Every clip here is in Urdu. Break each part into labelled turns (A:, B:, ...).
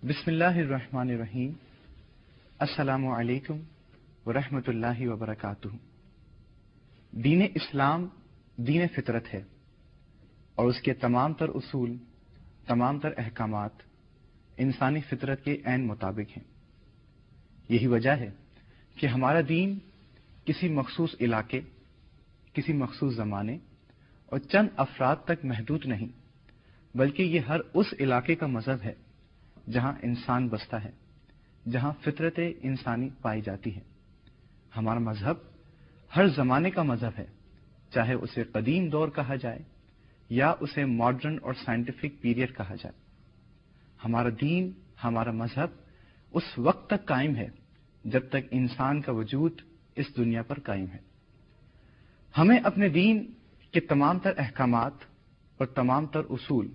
A: بسم اللہ الرحمن الرحیم۔ السلام علیکم ورحمۃ اللہ وبرکاتہ۔ دین اسلام دین فطرت ہے اور اس کے تمام تر اصول، تمام تر احکامات انسانی فطرت کے عین مطابق ہیں۔ یہی وجہ ہے کہ ہمارا دین کسی مخصوص علاقے، کسی مخصوص زمانے اور چند افراد تک محدود نہیں، بلکہ یہ ہر اس علاقے کا مذہب ہے جہاں انسان بستا ہے، جہاں فطرت انسانی پائی جاتی ہے۔ ہمارا مذہب ہر زمانے کا مذہب ہے، چاہے اسے قدیم دور کہا جائے یا اسے ماڈرن اور سائنٹیفک پیریڈ کہا جائے۔ ہمارا دین، ہمارا مذہب اس وقت تک قائم ہے جب تک انسان کا وجود اس دنیا پر قائم ہے۔ ہمیں اپنے دین کے تمام تر احکامات اور تمام تر اصول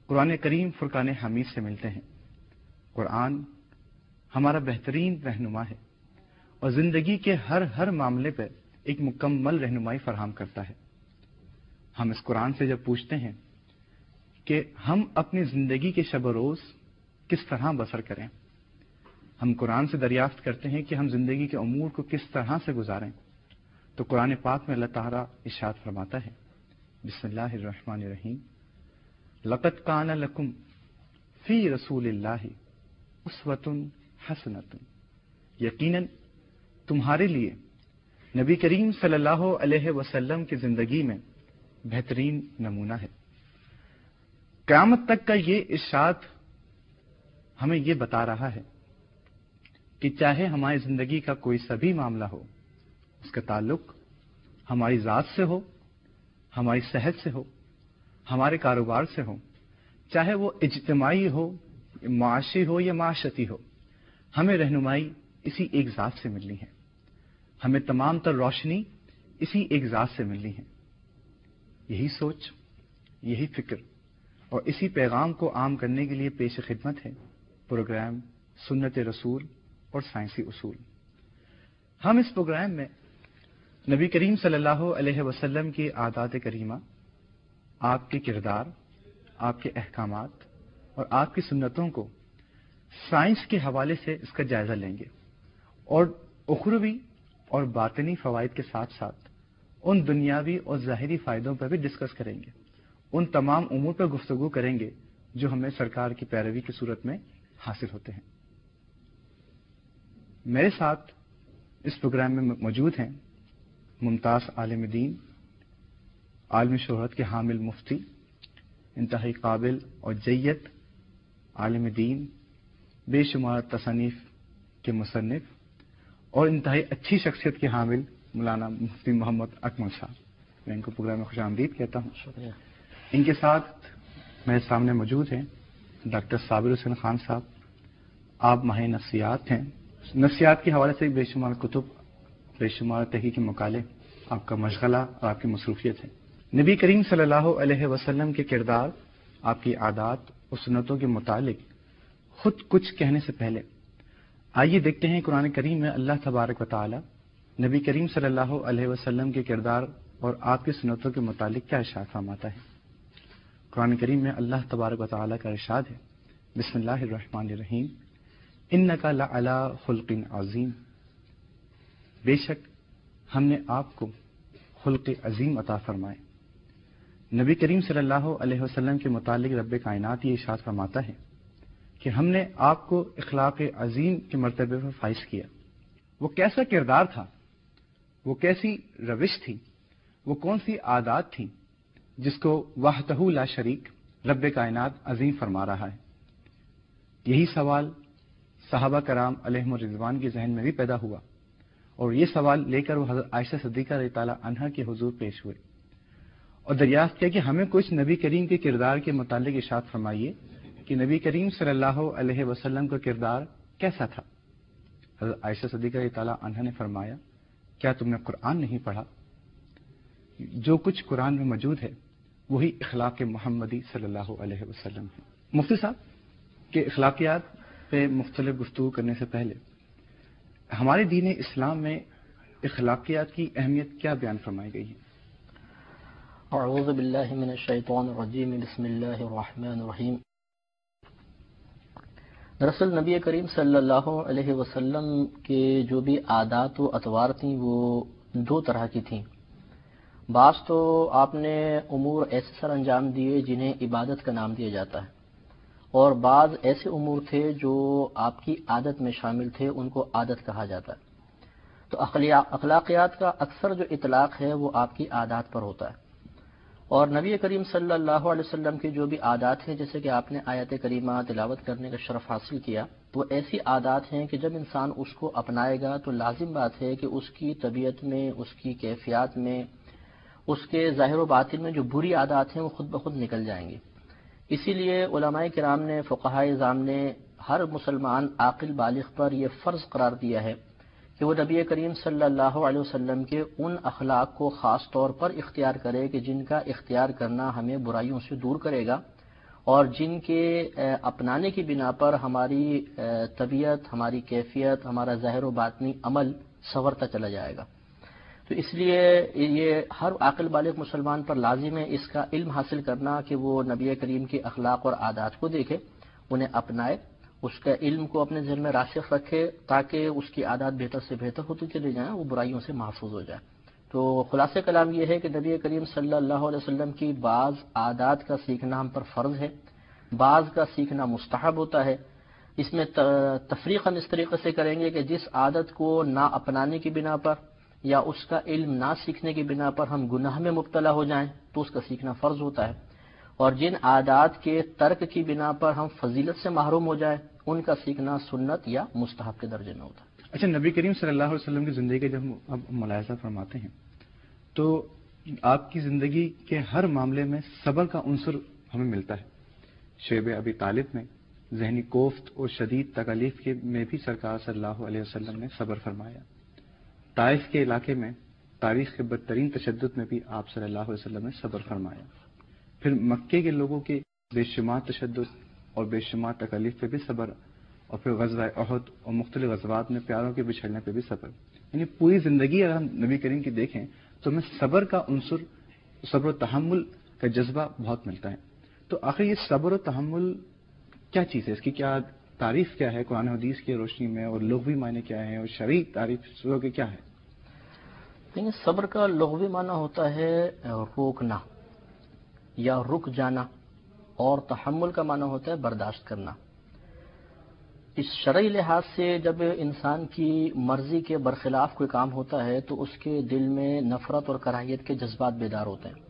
A: قرآن کریم فرقان حمید سے ملتے ہیں۔ قرآن ہمارا بہترین رہنما ہے اور زندگی کے ہر معاملے پر ایک مکمل رہنمائی فراہم کرتا ہے۔ ہم اس قرآن سے جب پوچھتے ہیں کہ ہم اپنی زندگی کے شب و روز کس طرح بسر کریں، ہم قرآن سے دریافت کرتے ہیں کہ ہم زندگی کے امور کو کس طرح سے گزاریں، تو قرآن پاک میں اللہ تعالیٰ ارشاد فرماتا ہے، بسم اللہ الرحمن الرحیم، لقد کان لکم فی رسول اللہ اسوۃ حسنۃ، یقیناً تمہارے لیے نبی کریم صلی اللہ علیہ وسلم کی زندگی میں بہترین نمونہ ہے۔ قیامت تک کا یہ ارشاد ہمیں یہ بتا رہا ہے کہ چاہے ہماری زندگی کا کوئی سا بھی معاملہ ہو، اس کا تعلق ہماری ذات سے ہو، ہماری صحت سے ہو، ہمارے کاروبار سے ہو، چاہے وہ اجتماعی ہو، معاشی ہو یا معاشرتی ہو، ہمیں رہنمائی اسی ایک ذات سے ملنی ہے، ہمیں تمام تر روشنی اسی ایک ذات سے ملنی ہے۔ یہی سوچ، یہی فکر اور اسی پیغام کو عام کرنے کے لیے پیش خدمت ہے پروگرام سنت رسول اور سائنسی اصول۔ ہم اس پروگرام میں نبی کریم صلی اللہ علیہ وسلم کی عادات کریمہ، آپ کے کردار، آپ کے احکامات اور آپ کی سنتوں کو سائنس کے حوالے سے اس کا جائزہ لیں گے اور اخروی اور باطنی فوائد کے ساتھ ساتھ ان دنیاوی اور ظاہری فائدوں پر بھی ڈسکس کریں گے، ان تمام امور پر گفتگو کریں گے جو ہمیں سرکار کی پیروی کی صورت میں حاصل ہوتے ہیں۔ میرے ساتھ اس پروگرام میں موجود ہیں ممتاز عالم دین، عالمی شہرت کے حامل مفتی، انتہائی قابل اور جید عالم دین، بے شمار تصانیف کے مصنف اور انتہائی اچھی شخصیت کے حامل مولانا مفتی محمد اکمل صاحب۔ میں ان کو پروگرام میں خوش آمدید کہتا ہوں۔ شکریہ۔ ان کے ساتھ میرے سامنے موجود ہیں ڈاکٹر صابر حسین خان صاحب۔ آپ ماہر نفسیات ہیں، نفسیات کے حوالے سے بے شمار کتب، بے شمار تحقیقی مقالے آپ کا مشغلہ اور آپ کی مصروفیت ہے۔ نبی کریم صلی اللہ علیہ وسلم کے کردار، آپ کی عادات اور سنتوں کے متعلق خود کچھ کہنے سے پہلے آئیے دیکھتے ہیں قرآن کریم میں اللہ تبارک و تعالی نبی کریم صلی اللہ علیہ وسلم کے کردار اور آپ کی سنتوں کے متعلق کیا ارشاد فرماتا ہے۔ قرآن کریم میں اللہ تبارک و تعالی کا ارشاد ہے، بسم اللہ الرحمن الرحیم، انک لعلی خلق عظیم، بے شک ہم نے آپ کو خلق عظیم عطا فرمائے۔ نبی کریم صلی اللہ علیہ وسلم کے متعلق رب کائنات یہ ارشاد فرماتا ہے کہ ہم نے آپ کو اخلاق عظیم کے مرتبے پر فائز کیا۔ وہ کیسا کردار تھا، وہ کیسی روش تھی، وہ کون سی عادات تھیں جس کو وحدہ لا شریک رب کائنات عظیم فرما رہا ہے۔ یہی سوال صحابہ کرام علیہم الرضوان کے ذہن میں بھی پیدا ہوا اور یہ سوال لے کر وہ حضرت عائشہ صدیقہ رضی اللہ عنہا کے حضور پیش ہوئے اور دریافت کیا کہ ہمیں کچھ نبی کریم کے کردار کے متعلق ارشاد فرمائیے کہ نبی کریم صلی اللہ علیہ وسلم کا کردار کیسا تھا۔ حضرت عائشہ صدیقہ رضی اللہ عنہا نے فرمایا، کیا تم نے قرآن نہیں پڑھا؟ جو کچھ قرآن میں موجود ہے وہی اخلاق محمدی صلی اللہ علیہ وسلم ہے۔ مفتی صاحب کے اخلاقیات پہ مختلف گفتگو کرنے سے پہلے ہمارے دین اسلام میں اخلاقیات کی اہمیت کیا بیان فرمائی گئی ہے؟
B: اعوذ باللہ من الشیطان الرجیم، بسم اللہ الرحمن الرحیم۔ دراصل نبی کریم صلی اللہ علیہ وسلم کے جو بھی عادات و اطوار تھیں وہ دو طرح کی تھیں. بعض تو آپ نے امور ایسے سر انجام دیے جنہیں عبادت کا نام دیا جاتا ہے، اور بعض ایسے امور تھے جو آپ کی عادت میں شامل تھے، ان کو عادت کہا جاتا ہے. تو اخلاقیات کا اکثر جو اطلاق ہے وہ آپ کی عادات پر ہوتا ہے، اور نبی کریم صلی اللہ علیہ وسلم کے جو بھی عادات ہیں، جیسے کہ آپ نے آیت کریمہ تلاوت کرنے کا شرف حاصل کیا، وہ ایسی عادات ہیں کہ جب انسان اس کو اپنائے گا تو لازم بات ہے کہ اس کی طبیعت میں، اس کی کیفیات میں، اس کے ظاہر و باطن میں جو بری عادات ہیں وہ خود بخود نکل جائیں گی. اسی لیے علماء کرام نے، فقہائے اعظام نے ہر مسلمان عاقل بالغ پر یہ فرض قرار دیا ہے کہ وہ نبی کریم صلی اللہ علیہ وسلم کے ان اخلاق کو خاص طور پر اختیار کرے کہ جن کا اختیار کرنا ہمیں برائیوں سے دور کرے گا، اور جن کے اپنانے کی بنا پر ہماری طبیعت، ہماری کیفیت، ہمارا ظاہر و باطنی عمل سنورتا چلا جائے گا. تو اس لیے یہ ہر عاقل بالغ مسلمان پر لازم ہے اس کا علم حاصل کرنا کہ وہ نبی کریم کے اخلاق اور عادات کو دیکھے، انہیں اپنائے، اس کا علم کو اپنے ذہن میں راسخ رکھے تاکہ اس کی عادات بہتر سے بہتر ہوتی چلی جائیں، وہ برائیوں سے محفوظ ہو جائے. تو خلاصہ کلام یہ ہے کہ نبی کریم صلی اللہ علیہ وسلم کی بعض عادات کا سیکھنا ہم پر فرض ہے، بعض کا سیکھنا مستحب ہوتا ہے. اس میں تفریق ہم اس طریقے سے کریں گے کہ جس عادت کو نہ اپنانے کی بنا پر یا اس کا علم نہ سیکھنے کی بنا پر ہم گناہ میں مبتلا ہو جائیں تو اس کا سیکھنا فرض ہوتا ہے، اور جن عادات کے ترک کی بنا پر ہم فضیلت سے محروم ہو جائیں ان کا سیکھنا سنت یا مستحب کے درجے میں ہوتا ہے.
A: اچھا، نبی کریم صلی اللہ علیہ وسلم کی زندگی کا جب ہم ملاحظہ فرماتے ہیں تو آپ کی زندگی کے ہر معاملے میں صبر کا عنصر ہمیں ملتا ہے. شیب ابی طالب میں ذہنی کوفت اور شدید تکالیف کے میں بھی سرکار صلی اللہ علیہ وسلم نے صبر فرمایا. طائف کے علاقے میں تاریخ کے بدترین تشدد میں بھی آپ صلی اللہ علیہ وسلم نے صبر فرمایا. پھر مکے کے لوگوں کے بے شمار تشدد اور بے شمار تکالیف پہ بھی صبر، اور پھر غزوہ احد اور مختلف غزوات میں پیاروں کے بچھڑنے پہ بھی صبر. یعنی پوری زندگی اگر ہم نبی کریم کی دیکھیں تو ہمیں صبر کا عنصر، صبر و تحمل کا جذبہ بہت ملتا ہے. تو آخر یہ صبر و تحمل کیا چیز ہے؟ اس کی کیا تعریف کیا ہے قرآن حدیث کی روشنی میں، اور لغوی معنی کیا ہے اور شرعی تعریف کے کیا ہے؟
B: لیکن صبر کا لغوی معنی ہوتا ہے روکنا یا رک جانا، اور تحمل کا معنی ہوتا ہے برداشت کرنا. اس شرعی لحاظ سے جب انسان کی مرضی کے برخلاف کوئی کام ہوتا ہے تو اس کے دل میں نفرت اور کراہیت کے جذبات بیدار ہوتے ہیں،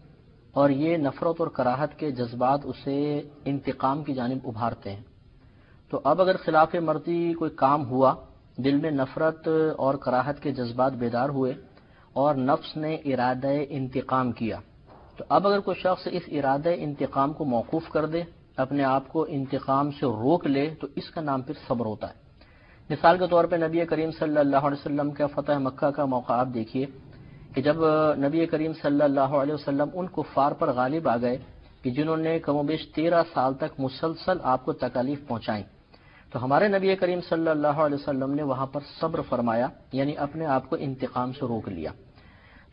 B: اور یہ نفرت اور کراہت کے جذبات اسے انتقام کی جانب ابھارتے ہیں. تو اب اگر خلاف مرضی کوئی کام ہوا، دل میں نفرت اور کراہت کے جذبات بیدار ہوئے اور نفس نے ارادہ انتقام کیا، تو اب اگر کوئی شخص اس ارادہ انتقام کو موقوف کر دے، اپنے آپ کو انتقام سے روک لے، تو اس کا نام پھر صبر ہوتا ہے. مثال کے طور پہ نبی کریم صلی اللہ علیہ وسلم کا فتح مکہ کا موقع آپ دیکھیے کہ جب نبی کریم صلی اللہ علیہ وسلم ان کفار پر غالب آ گئے کہ جنہوں نے کم و بیش 13 سال تک مسلسل آپ کو تکالیف پہنچائیں، تو ہمارے نبی کریم صلی اللہ علیہ وسلم نے وہاں پر صبر فرمایا، یعنی اپنے آپ کو انتقام سے روک لیا.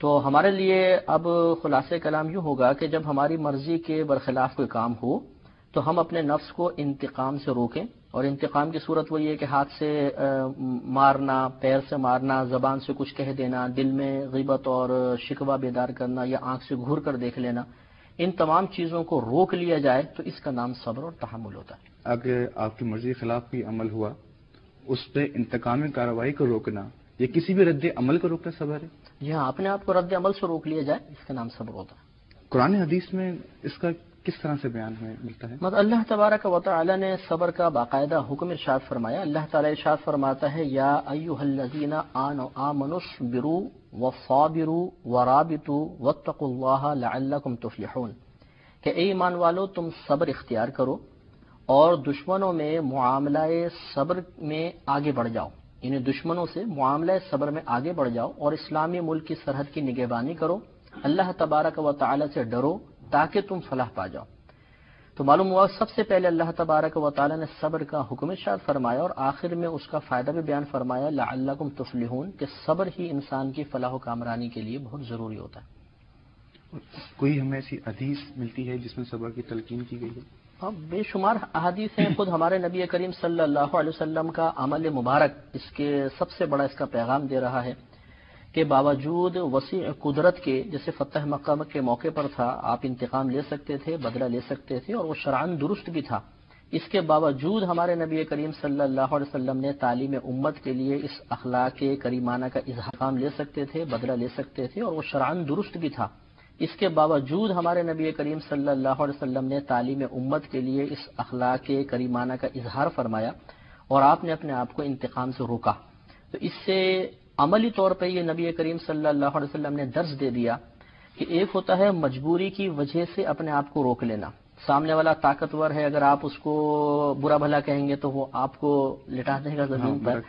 B: تو ہمارے لیے اب خلاصہ کلام یوں ہوگا کہ جب ہماری مرضی کے برخلاف کوئی کام ہو تو ہم اپنے نفس کو انتقام سے روکیں، اور انتقام کی صورت وہی ہے کہ ہاتھ سے مارنا، پیر سے مارنا، زبان سے کچھ کہہ دینا، دل میں غیبت اور شکوہ بیدار کرنا، یا آنکھ سے گھور کر دیکھ لینا، ان تمام چیزوں کو روک لیا جائے تو اس کا نام صبر اور تحمل ہوتا ہے.
A: اگر آپ کی مرضی کے خلاف کوئی عمل ہوا، اس پہ انتقامی کارروائی کو روکنا یا کسی بھی رد عمل کو روکنا صبر ہے؟
B: جی ہاں، اپنے آپ کو رد عمل سے روک لیا جائے، اس کا نام صبر ہوتا ہے.
A: قرآن حدیث میں اس کا کس طرح سے بیان ہمیں ملتا ہے؟
B: مطلب اللہ تبارک و تعالی نے صبر کا باقاعدہ حکم ارشاد فرمایا. اللہ تعالی ارشاد فرماتا ہے، یا ایھا الذین آمنوا اصبروا وصابروا ورابطوا واتقوا اللہ لعلکم تفلحون، کہ اے ایمان والو تم صبر اختیار کرو اور دشمنوں میں معاملہ صبر میں آگے بڑھ جاؤ، یعنی دشمنوں سے معاملہ صبر میں آگے بڑھ جاؤ، اور اسلامی ملک کی سرحد کی نگہبانی کرو، اللہ تبارک و تعالی سے ڈرو تاکہ تم فلاح پا جاؤ. تو معلوم ہوا سب سے پہلے اللہ تبارک و تعالی نے صبر کا حکم ارشاد فرمایا، اور آخر میں اس کا فائدہ بھی بیان فرمایا، لعلکم تفلحون، کہ صبر ہی انسان کی فلاح و کامرانی کے لیے بہت ضروری ہوتا ہے.
A: کوئی ہمیں ایسی حدیث ملتی ہے جس میں صبر کی تلقین کی گئی ہے؟
B: اب بے شمار احادیث ہیں، خود ہمارے نبی کریم صلی اللہ علیہ وسلم کا عمل مبارک اس کے سب سے بڑا اس کا پیغام دے رہا ہے کہ باوجود وسیع قدرت کے، جیسے فتح مکہ کے موقع پر تھا، آپ انتقام لے سکتے تھے، بدلہ لے سکتے تھے، اور وہ شرعاً درست بھی تھا، اس کے باوجود ہمارے نبی کریم صلی اللہ علیہ وسلم نے تعلیم امت کے لیے اس اخلاق کریمانہ کا اظہار لے سکتے تھے، بدلہ لے سکتے تھے، اور وہ شرعاً درست بھی تھا، اس کے باوجود ہمارے نبی کریم صلی اللہ علیہ وسلم نے تعلیم امت کے لیے اس اخلاق کریمانہ کا اظہار فرمایا، اور آپ نے اپنے آپ کو انتقام سے روکا۔ تو اس سے عملی طور پہ یہ نبی کریم صلی اللہ علیہ وسلم نے درس دے دیا کہ ایک ہوتا ہے مجبوری کی وجہ سے اپنے آپ کو روک لینا، سامنے والا طاقتور ہے، اگر آپ اس کو برا بھلا کہیں گے تو وہ آپ کو لٹا دے گا زمین پر،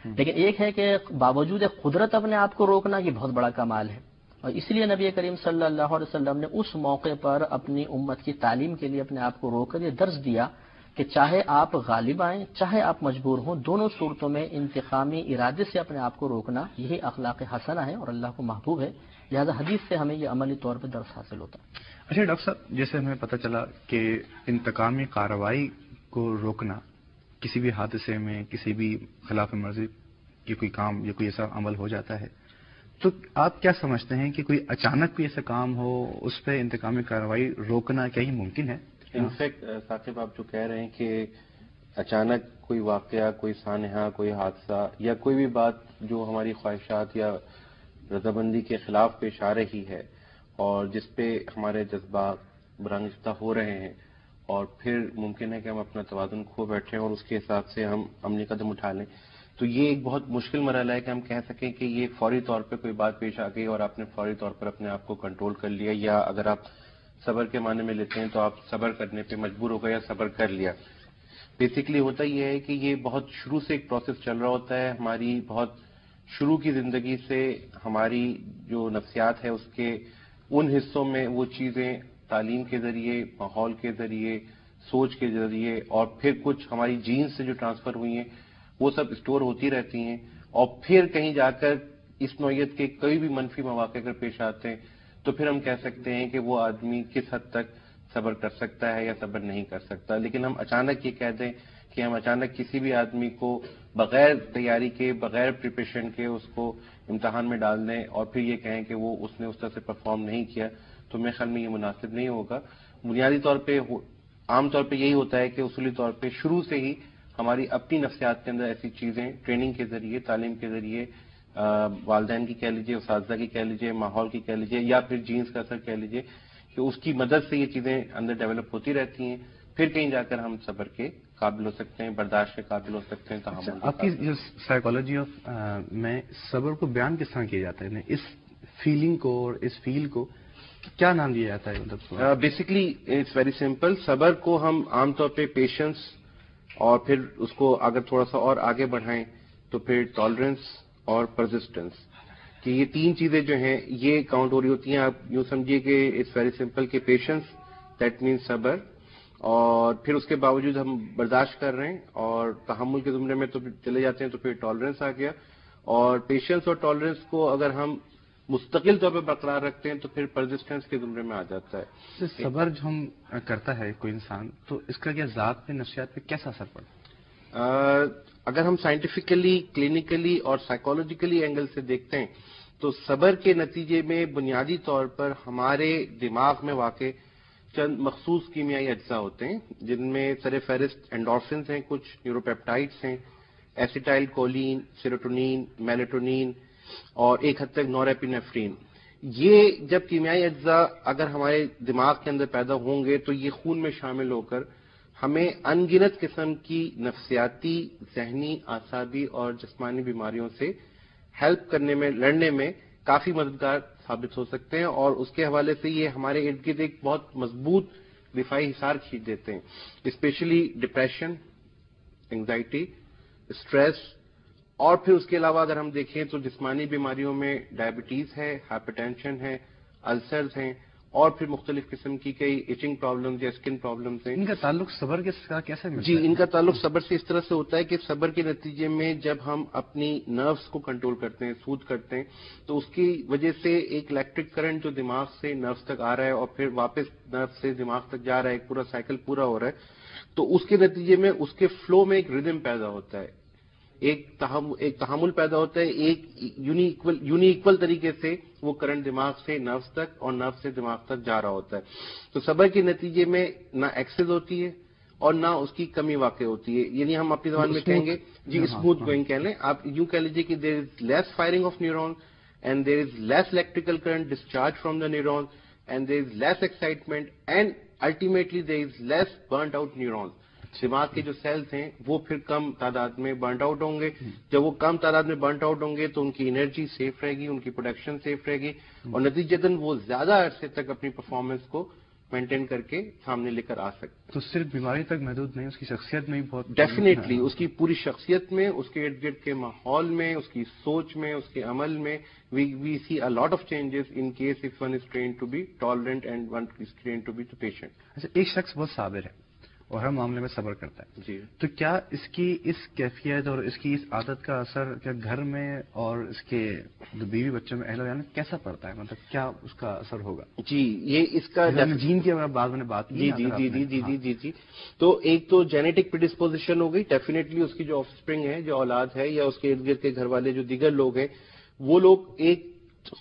B: لیکن ایک ہے کہ باوجود قدرت اپنے آپ کو روکنا، یہ بہت بڑا کمال ہے، اور اس لیے نبی کریم صلی اللہ علیہ وسلم نے اس موقع پر اپنی امت کی تعلیم کے لیے اپنے آپ کو روک کر یہ درس دیا کہ چاہے آپ غالب آئیں، چاہے آپ مجبور ہوں، دونوں صورتوں میں انتقامی ارادے سے اپنے آپ کو روکنا یہی اخلاق حسنہ ہے اور اللہ کو محبوب ہے، لہذا حدیث سے ہمیں یہ عملی طور پہ درس حاصل ہوتا ہے۔
A: اچھا ڈاکٹر صاحب، جیسے ہمیں پتہ چلا کہ انتقامی کارروائی کو روکنا کسی بھی حادثے میں، کسی بھی خلاف مرضی کی کوئی کام یا کوئی ایسا عمل ہو جاتا ہے، تو آپ کیا سمجھتے ہیں کہ کوئی اچانک کوئی ایسا کام ہو، اس پہ انتقامی کارروائی روکنا کیا ہی ممکن ہے؟
C: انفیکٹ ثاقب آپ جو کہہ رہے ہیں کہ اچانک کوئی واقعہ، کوئی سانحہ، کوئی حادثہ یا کوئی بھی بات جو ہماری خواہشات یا رضامندی کے خلاف پیش آ رہی ہے اور جس پہ ہمارے جذبات برانگشتہ ہو رہے ہیں، اور پھر ممکن ہے کہ ہم اپنا توازن کھو بیٹھیں اور اس کے حساب سے ہم عملی قدم اٹھا لیں، تو یہ ایک بہت مشکل مرحلہ ہے کہ ہم کہہ سکیں کہ یہ فوری طور پہ کوئی بات پیش آ گئی اور آپ نے فوری طور پر اپنے آپ کو کنٹرول کر لیا، یا اگر آپ صبر کے معنی میں لیتے ہیں تو آپ صبر کرنے پہ مجبور ہو گئے یا صبر کر لیا۔ بیسیکلی ہوتا یہ ہے کہ یہ بہت شروع سے ایک پروسیس چل رہا ہوتا ہے، ہماری بہت شروع کی زندگی سے ہماری جو نفسیات ہے اس کے ان حصوں میں وہ چیزیں تعلیم کے ذریعے، ماحول کے ذریعے، سوچ کے ذریعے، اور پھر کچھ ہماری جینز سے جو ٹرانسفر ہوئی ہیں وہ سب اسٹور ہوتی رہتی ہیں، اور پھر کہیں جا کر اس نوعیت کے کوئی بھی منفی مواقع اگر پیش آتے ہیں تو پھر ہم کہہ سکتے ہیں کہ وہ آدمی کس حد تک صبر کر سکتا ہے یا صبر نہیں کر سکتا۔ لیکن ہم اچانک یہ کہہ دیں کہ ہم اچانک کسی بھی آدمی کو بغیر تیاری کے، بغیر پریپریشن کے اس کو امتحان میں ڈال دیں اور پھر یہ کہیں کہ وہ اس نے اس طرح سے پرفارم نہیں کیا، تو میرے خیال میں یہ مناسب نہیں ہوگا۔ بنیادی طور پہ عام طور پہ یہی ہوتا ہے کہ اصولی طور پہ شروع سے ہی ہماری اپنی نفسیات کے اندر ایسی چیزیں ٹریننگ کے ذریعے، تعلیم کے ذریعے، والدین کی کہہ لیجیے، اساتذہ کی کہہ لیجیے، ماحول کی کہہ لیجیے، یا پھر جینز کا اثر کہہ لیجیے، کہ اس کی مدد سے یہ چیزیں اندر ڈیولپ ہوتی رہتی ہیں، پھر کہیں جا کر ہم صبر کے قابل ہو سکتے ہیں، برداشت کے قابل ہو سکتے ہیں، تحمل کے
A: آپ کی جو سائیکالوجی آف میں صبر کو بیان کس طرح کیا جاتا ہے، اس فیلنگ کو اور اس فیل کو کیا نام دیا جاتا ہے؟ مطلب
C: بیسکلی اٹس ویری سمپل۔ صبر کو ہم عام طور پہ پیشنس، اور پھر اس کو اگر تھوڑا سا اور آگے بڑھائیں تو پھر ٹالرنس اور پرزسٹنس، کہ یہ تین چیزیں جو ہیں یہ کاؤنٹ ہو رہی ہوتی ہیں۔ آپ یوں سمجھیے کہ اٹس ویری سمپل کہ پیشنس دیٹ مینس صبر، اور پھر اس کے باوجود ہم برداشت کر رہے ہیں اور تحمل کے زمرے میں تو چلے جاتے ہیں، تو پھر ٹالرنس آ گیا، اور پیشنس اور ٹالرنس کو اگر ہم مستقل طور پہ برقرار رکھتے ہیں تو پھر پرزسٹنس کے زمرے میں آ جاتا ہے۔
A: صبر جو ہم کرتا ہے کوئی انسان، تو اس کا کیا ذات پہ، نفسیات پہ کیسا اثر پڑتا ہے؟
C: اگر ہم سائنٹیفکلی، کلینکلی اور سائیکولوجیکلی اینگل سے دیکھتے ہیں تو صبر کے نتیجے میں بنیادی طور پر ہمارے دماغ میں واقع چند مخصوص کیمیائی اجزاء ہوتے ہیں، جن میں سر فہرست اینڈورفنز ہیں، کچھ نیوروپیپٹائڈس ہیں، ایسیٹائل کولین، سیروٹونین، میلیٹونین، اور ایک حد تک نور ایپینیفرین۔ یہ جب کیمیائی اجزاء اگر ہمارے دماغ کے اندر پیدا ہوں گے تو یہ خون میں شامل ہو کر ہمیں ان گنت قسم کی نفسیاتی، ذہنی، اعصابی اور جسمانی بیماریوں سے ہیلپ کرنے میں، لڑنے میں کافی مددگار ثابت ہو سکتے ہیں، اور اس کے حوالے سے یہ ہمارے ارد گرد ایک بہت مضبوط دفاعی حصار کھینچ دیتے ہیں، اسپیشلی ڈپریشن، انگزائٹی، اسٹریس، اور پھر اس کے علاوہ اگر ہم دیکھیں تو جسمانی بیماریوں میں ڈائبٹیز ہے، ہائپر ٹینشن ہے، السرز ہیں، اور پھر مختلف قسم کی کئی ایچنگ پرابلمز یا اسکن پرابلمز ہیں.
A: ان کا تعلق صبر کے ساتھ کیسے ملتا
C: جی
A: ہے؟
C: ان کا تعلق صبر سے اس طرح سے ہوتا ہے کہ صبر کے نتیجے میں جب ہم اپنی نروس کو کنٹرول کرتے ہیں، سود کرتے ہیں، تو اس کی وجہ سے ایک الیکٹرک کرنٹ جو دماغ سے نروس تک آ رہا ہے اور پھر واپس نروس سے دماغ تک جا رہا ہے، ایک پورا سائیکل پورا ہو رہا ہے، تو اس کے نتیجے میں اس کے فلو میں ایک ردم پیدا ہوتا ہے، ایک تحمل پیدا ہوتا ہے، ایک یونیکول طریقے سے وہ کرنٹ دماغ سے نروس تک اور نروس سے دماغ تک جا رہا ہوتا ہے. تو صبر کے نتیجے میں نہ ایکسس ہوتی ہے اور نہ اس کی کمی واقع ہوتی ہے. یعنی ہم اپنی زبان میں کہیں گے جی اسموتھ گوئنگ کہہ لیں آپ، یوں کہہ لیجیے کہ there is less firing of neuron and there is less electrical current discharge from the neuron and there is less excitement and ultimately there is less burnt out neuron. دماغ کے جو سیلز ہیں وہ پھر کم تعداد میں برنٹ آؤٹ ہوں گے. جب وہ کم تعداد میں برنٹ آؤٹ ہوں گے تو ان کی انرجی سیف رہے گی، ان کی پروڈکشن سیف رہے گی اور نتیجتاً وہ زیادہ عرصے تک اپنی پرفارمنس کو مینٹین کر کے سامنے لے کر آ سکتے.
A: تو صرف بیماری تک محدود نہیں، اس کی شخصیت میں بھی بہت
C: ڈیفینیٹلی اس کی پوری شخصیت میں، اس کے ارد گرد کے ماحول میں، اس کی سوچ میں، اس کے عمل میں we see a lot of changes in case of one is trained to be tolerant and one is trained to be the patient.
A: اچھا، ایک شخص بہت صابر ہے اور ہر معاملے میں صبر کرتا ہے،
C: جی
A: تو کیا اس کی اس کیفیت اور اس کی اس عادت کا اثر کیا گھر میں اور اس کے جو بیوی بچوں میں اہل ویال میں کیسا پڑتا ہے؟ مطلب کیا اس کا اثر ہوگا؟
C: جی یہ اس کا
A: جین کی بعد میں نے بات کی.
C: جی تو ایک تو جینیٹک پریڈسپوزیشن ہو گئی، ڈیفینیٹلی اس کی جو آف اسپرنگ ہے، جو اولاد ہے یا اس کے ارد گرد کے گھر والے جو دیگر لوگ ہیں، وہ لوگ ایک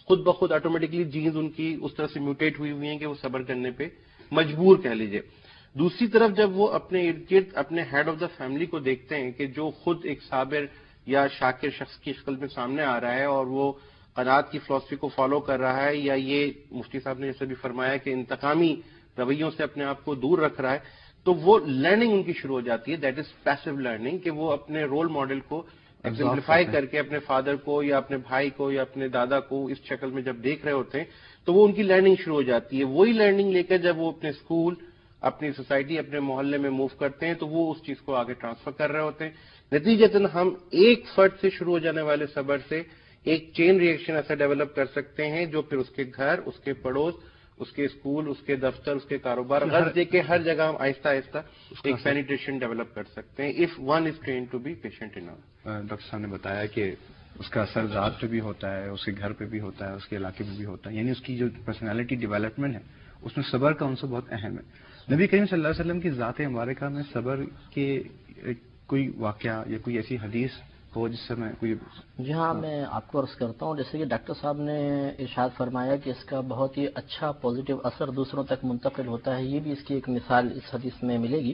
C: خود بخود آٹومیٹکلی جینز ان کی اس طرح سے میوٹیٹ ہوئی ہوئی ہیں کہ وہ صبر کرنے پہ مجبور کہہ لیجیے. دوسری طرف جب وہ اپنے ارد گرد اپنے ہیڈ آف دا فیملی کو دیکھتے ہیں کہ جو خود ایک صابر یا شاکر شخص کی شکل میں سامنے آ رہا ہے اور وہ قناعت کی فلسفی کو فالو کر رہا ہے، یا یہ مفتی صاحب نے جیسے بھی فرمایا کہ انتقامی رویوں سے اپنے آپ کو دور رکھ رہا ہے، تو وہ لرننگ ان کی شروع ہو جاتی ہے. دیٹ از پیسو لرننگ، کہ وہ اپنے رول ماڈل کو ایگزمپلیفائی کر کے اپنے فادر کو یا اپنے بھائی کو یا اپنے دادا کو اس شکل میں جب دیکھ رہے ہوتے ہیں تو وہ ان کی لرننگ شروع ہو جاتی ہے. وہی لرننگ لے کر جب وہ اپنے اسکول، اپنی سوسائٹی، اپنے محلے میں موو کرتے ہیں تو وہ اس چیز کو آگے ٹرانسفر کر رہے ہوتے ہیں. نتیجتاً ہم ایک فرد سے شروع ہو جانے والے صبر سے ایک چین ری ایکشن ایسا ڈیولپ کر سکتے ہیں جو پھر اس کے گھر، اس کے پڑوس، اس کے اسکول، اس کے دفتر، اس کے کاروبار، غرض دے کے ہر جگہ ہم آہستہ آہستہ ایک پینیٹریشن ڈیولپ کر سکتے ہیں if one is trained to be patient enough.
A: Doctor صاحب نے بتایا کہ اس کا اثر ذات پہ بھی ہوتا ہے، اس کے گھر پہ بھی ہوتا ہے، اس کے علاقے میں بھی ہوتا ہے، یعنی اس کی جو پرسنالٹی ڈیولپمنٹ ہے اس میں صبر کا عنصر بہت اہم ہے. نبی کریم صلی اللہ علیہ وسلم کی ذات مبارکہ میں صبر کے کوئی واقعہ یا کوئی ایسی حدیث ہو جس سے میں کوئی...
B: جی ہاں، میں آپ کو عرض کرتا ہوں، جیسے کہ ڈاکٹر صاحب نے ارشاد فرمایا کہ اس کا بہت ہی اچھا پازیٹیو اثر دوسروں تک منتقل ہوتا ہے، یہ بھی اس کی ایک مثال اس حدیث میں ملے گی.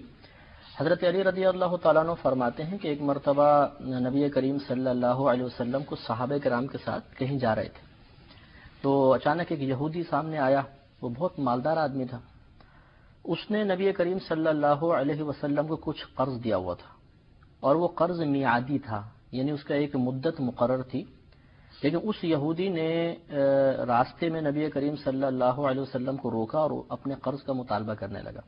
B: حضرت علی رضی اللہ تعالیٰ عنہ فرماتے ہیں کہ ایک مرتبہ نبی کریم صلی اللہ علیہ وسلم کو صحابہ کرام کے ساتھ کہیں جا رہے تھے، تو اچانک ایک یہودی سامنے آیا. وہ بہت مالدار آدمی تھا. اس نے نبی کریم صلی اللہ علیہ وسلم کو کچھ قرض دیا ہوا تھا اور وہ قرض میعادی تھا، یعنی اس کا ایک مدت مقرر تھی. لیکن اس یہودی نے راستے میں نبی کریم صلی اللہ علیہ وسلم کو روکا اور اپنے قرض کا مطالبہ کرنے لگا.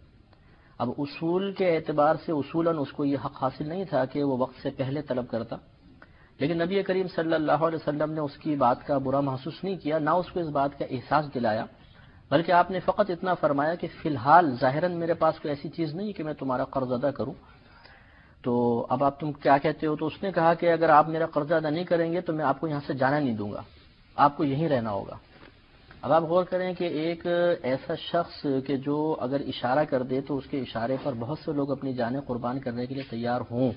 B: اب اصول کے اعتبار سے اصولاً اس کو یہ حق حاصل نہیں تھا کہ وہ وقت سے پہلے طلب کرتا، لیکن نبی کریم صلی اللہ علیہ وسلم نے اس کی بات کا برا محسوس نہیں کیا، نہ اس کو اس بات کا احساس دلایا، بلکہ آپ نے فقط اتنا فرمایا کہ فی الحال ظاہراً میرے پاس کوئی ایسی چیز نہیں کہ میں تمہارا قرض ادا کروں، تو اب آپ تم کیا کہتے ہو؟ تو اس نے کہا کہ اگر آپ میرا قرض ادا نہیں کریں گے تو میں آپ کو یہاں سے جانا نہیں دوں گا، آپ کو یہیں رہنا ہوگا. اب آپ غور کریں کہ ایک ایسا شخص کہ جو اگر اشارہ کر دے تو اس کے اشارے پر بہت سے لوگ اپنی جانیں قربان کرنے کے لیے تیار ہوں،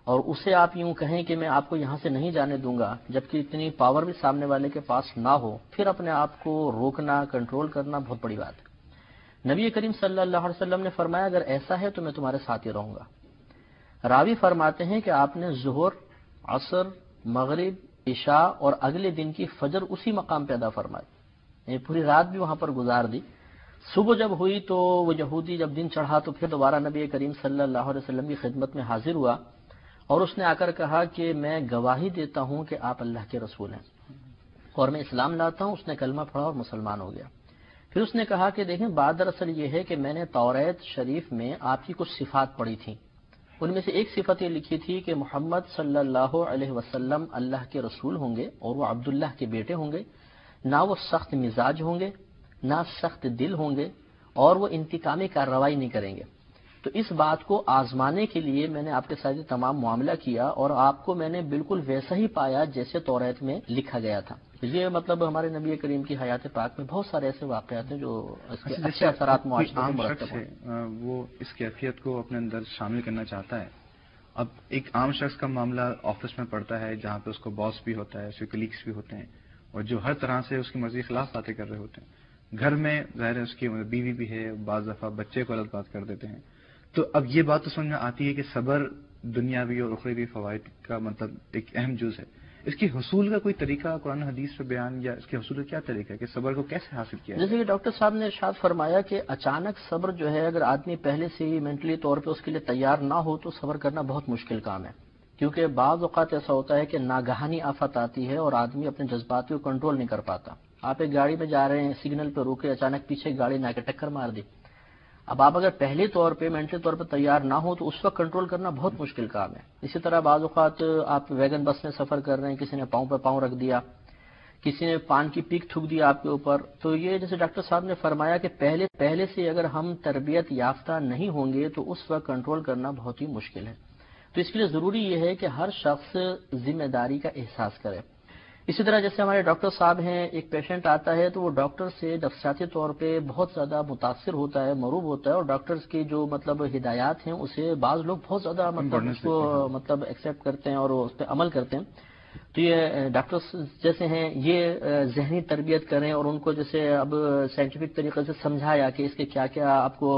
B: اور اسے آپ یوں کہیں کہ میں آپ کو یہاں سے نہیں جانے دوں گا، جبکہ اتنی پاور بھی سامنے والے کے پاس نہ ہو، پھر اپنے آپ کو روکنا، کنٹرول کرنا بہت بڑی بات ہے. نبی کریم صلی اللہ علیہ وسلم نے فرمایا اگر ایسا ہے تو میں تمہارے ساتھ ہی رہوں گا. راوی فرماتے ہیں کہ آپ نے ظہر، عصر، مغرب، عشاء اور اگلے دن کی فجر اسی مقام پہ ادا فرمائی، یعنی پوری رات بھی وہاں پر گزار دی. صبح جب ہوئی تو وہ یہودی جب دن چڑھا تو پھر دوبارہ نبی کریم صلی اللہ علیہ وسلم کی خدمت میں حاضر ہوا اور اس نے آ کر کہا کہ میں گواہی دیتا ہوں کہ آپ اللہ کے رسول ہیں اور میں اسلام لاتا ہوں. اس نے کلمہ پڑھا اور مسلمان ہو گیا. پھر اس نے کہا کہ دیکھیں بات دراصل یہ ہے کہ میں نے توریت شریف میں آپ کی کچھ صفات پڑھی تھیں، ان میں سے ایک صفت یہ لکھی تھی کہ محمد صلی اللہ علیہ وسلم اللہ کے رسول ہوں گے اور وہ عبداللہ کے بیٹے ہوں گے، نہ وہ سخت مزاج ہوں گے، نہ سخت دل ہوں گے اور وہ انتقامی کارروائی نہیں کریں گے۔ تو اس بات کو آزمانے کے لیے میں نے آپ کے ساتھ یہ تمام معاملہ کیا اور آپ کو میں نے بالکل ویسا ہی پایا جیسے توریت میں لکھا گیا تھا۔ یہ مطلب ہمارے نبی کریم کی حیات پاک میں بہت سارے ایسے واقعات ہیں جو اس کے اچھے اثرات معاشرے پر مرتب ہیں۔
A: وہ اس کیفیت کو اپنے اندر شامل کرنا چاہتا ہے۔ اب ایک عام شخص کا معاملہ آفس میں پڑتا ہے جہاں پہ اس کو باس بھی ہوتا ہے، اس کے کلیگس بھی ہوتے ہیں اور جو ہر طرح سے اس کی مرضی کے خلاف باتیں کر رہے ہوتے ہیں۔ گھر میں ظاہر ہے اس کی بیوی بھی ہے، بعض دفعہ بچے کو غلط بات کر دیتے ہیں۔ تو اب یہ بات تو سمجھ میں آتی ہے کہ صبر دنیاوی اور اخروی فوائد کا مطلب ایک اہم جز ہے۔ اس کے حصول کا کوئی طریقہ قرآن حدیث پہ بیان یا اس کے حصول کا کیا طریقہ ہے کہ صبر کو کیسے حاصل کیا جائے؟
B: جیسے کہ ڈاکٹر صاحب نے ارشاد فرمایا کہ اچانک صبر جو ہے اگر آدمی پہلے سے ہی مینٹلی طور پہ اس کے لیے تیار نہ ہو تو صبر کرنا بہت مشکل کام ہے، کیونکہ بعض اوقات ایسا ہوتا ہے کہ ناگہانی آفت آتی ہے اور آدمی اپنے جذبات کو کنٹرول نہیں کر پاتا۔ آپ ایک گاڑی میں جا رہے ہیں، سگنل پہ روکے، اچانک پیچھے گاڑی نے آ کے ٹکر مار دی۔ اب آپ اگر پہلے طور پہ مینٹلی طور پہ تیار نہ ہو تو اس وقت کنٹرول کرنا بہت مشکل کام ہے۔ اسی طرح بعض اوقات آپ ویگن بس میں سفر کر رہے ہیں، کسی نے پاؤں پہ پاؤں رکھ دیا، کسی نے پان کی پیک تھوک دی آپ کے اوپر، تو یہ جیسے ڈاکٹر صاحب نے فرمایا کہ پہلے سے اگر ہم تربیت یافتہ نہیں ہوں گے تو اس وقت کنٹرول کرنا بہت ہی مشکل ہے۔ تو اس کے لیے ضروری یہ ہے کہ ہر شخص ذمہ داری کا احساس کرے۔ اسی طرح جیسے ہمارے ڈاکٹر صاحب ہیں، ایک پیشنٹ آتا ہے تو وہ ڈاکٹر سے نفسیاتی طور پہ بہت زیادہ متاثر ہوتا ہے، مرعوب ہوتا ہے، اور ڈاکٹرز کی جو مطلب ہدایات ہیں اسے بعض لوگ بہت زیادہ مطلب اس کو مطلب ایکسیپٹ کرتے ہیں اور اس پہ عمل کرتے ہیں۔ تو یہ ڈاکٹرز جیسے ہیں یہ ذہنی تربیت کریں اور ان کو جیسے اب سائنٹیفک طریقے سے سمجھایا کہ اس کے کیا کیا آپ کو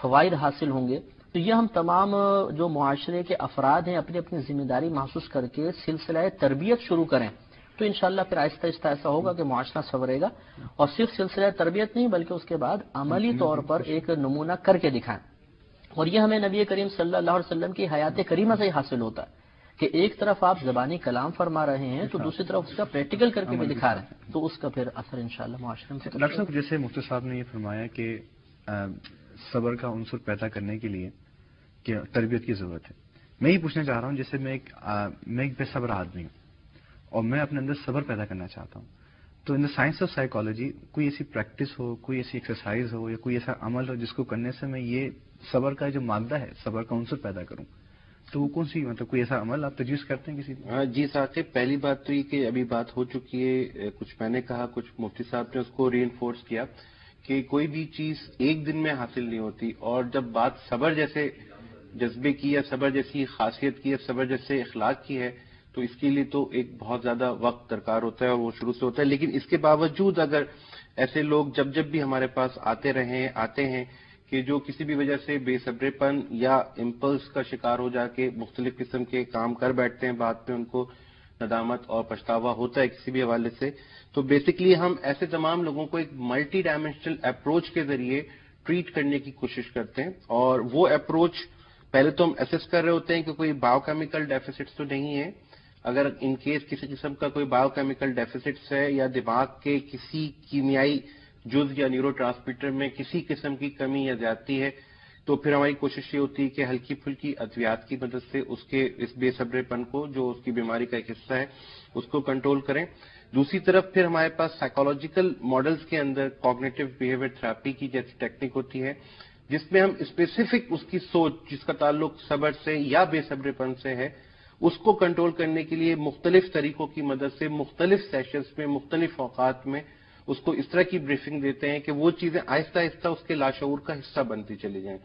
B: فوائد حاصل ہوں گے، تو یہ ہم تمام جو معاشرے کے افراد ہیں اپنی اپنی ذمہ داری محسوس کر کے سلسلہ تربیت شروع کریں تو انشاءاللہ پھر آہستہ آہستہ ایسا ہوگا کہ معاشرہ سنورے گا، اور صرف سلسلہ تربیت نہیں بلکہ اس کے بعد عملی طور پر ایک نمونہ کر کے دکھائیں۔ اور یہ ہمیں نبی کریم صلی اللہ علیہ وسلم کی حیات کریمہ سے ہی حاصل ہوتا ہے کہ ایک طرف آپ زبانی کلام فرما رہے ہیں تو دوسری طرف اس کا پریکٹیکل کر کے بھی دکھا رہے ہیں، تو اس کا پھر اثر انشاءاللہ معاشرے میں۔
A: ڈاکٹر صاحب جیسے مفتی صاحب نے یہ فرمایا کہ صبر کا عنصر پیدا کرنے کے لیے کہ تربیت کی ضرورت ہے، میں یہ پوچھنا چاہ رہا ہوں جیسے میں ایک بے صبر آدمی ہوں اور میں اپنے اندر صبر پیدا کرنا چاہتا ہوں، تو ان دا سائنس آف سائیکالوجی کوئی ایسی پریکٹس ہو، کوئی ایسی ایکسرسائز ہو یا کوئی ایسا عمل ہو جس کو کرنے سے میں یہ صبر کا جو مادہ ہے، صبر کا عنصر پیدا کروں، تو وہ کون سی مطلب کوئی ایسا عمل آپ تجویز کرتے ہیں کسی کو؟
C: جی ثاقب، پہلی بات تو یہ کہ ابھی بات ہو چکی ہے، کچھ میں نے کہا، کچھ مفتی صاحب نے اس کو ری انفورس کیا کہ کوئی بھی چیز ایک دن میں حاصل نہیں ہوتی، اور جب بات صبر جیسے جذبے کی یا صبر جیسی خاصیت کی یا صبر جیسے اخلاق کی ہے تو اس کے لیے تو ایک بہت زیادہ وقت درکار ہوتا ہے اور وہ شروع سے ہوتا ہے۔ لیکن اس کے باوجود اگر ایسے لوگ جب بھی ہمارے پاس آتے ہیں کہ جو کسی بھی وجہ سے بے صبرے پن یا امپلس کا شکار ہو جا کے مختلف قسم کے کام کر بیٹھتے ہیں، بعد میں ان کو ندامت اور پچھتاوا ہوتا ہے کسی بھی حوالے سے، تو بیسکلی ہم ایسے تمام لوگوں کو ایک ملٹی ڈائمینشنل اپروچ کے ذریعے ٹریٹ کرنے کی کوشش کرتے ہیں، اور وہ اپروچ پہلے تو ہم اسیس کر رہے ہوتے ہیں کہ کوئی بایو کیمیکل ڈیفیسٹس تو نہیں ہے۔ اگر ان کیس کسی قسم کا کوئی بایو کیمیکل ڈیفیسٹس ہے یا دماغ کے کسی کیمیائی جز یا نیورو ٹرانسمیٹر میں کسی قسم کی کمی یا زیادتی ہے تو پھر ہماری کوشش یہ ہوتی ہے کہ ہلکی پھلکی ادویات کی مدد سے اس بے صبرے پن کو، جو اس کی بیماری کا ایک حصہ ہے، اس کو کنٹرول کریں۔ دوسری طرف پھر ہمارے پاس سائیکولوجیکل ماڈلز کے اندر کوگنیٹو بیہیویئر تھراپی کی جیسی ٹیکنیک ہوتی ہے جس میں ہم اسپیسیفک اس کی سوچ جس کا تعلق صبر سے یا بے صبرے پن سے ہے اس کو کنٹرول کرنے کے لیے مختلف طریقوں کی مدد سے مختلف سیشنز میں مختلف اوقات میں اس کو اس طرح کی بریفنگ دیتے ہیں کہ وہ چیزیں آہستہ آہستہ اس کے لاشعور کا حصہ بنتی چلی جائیں،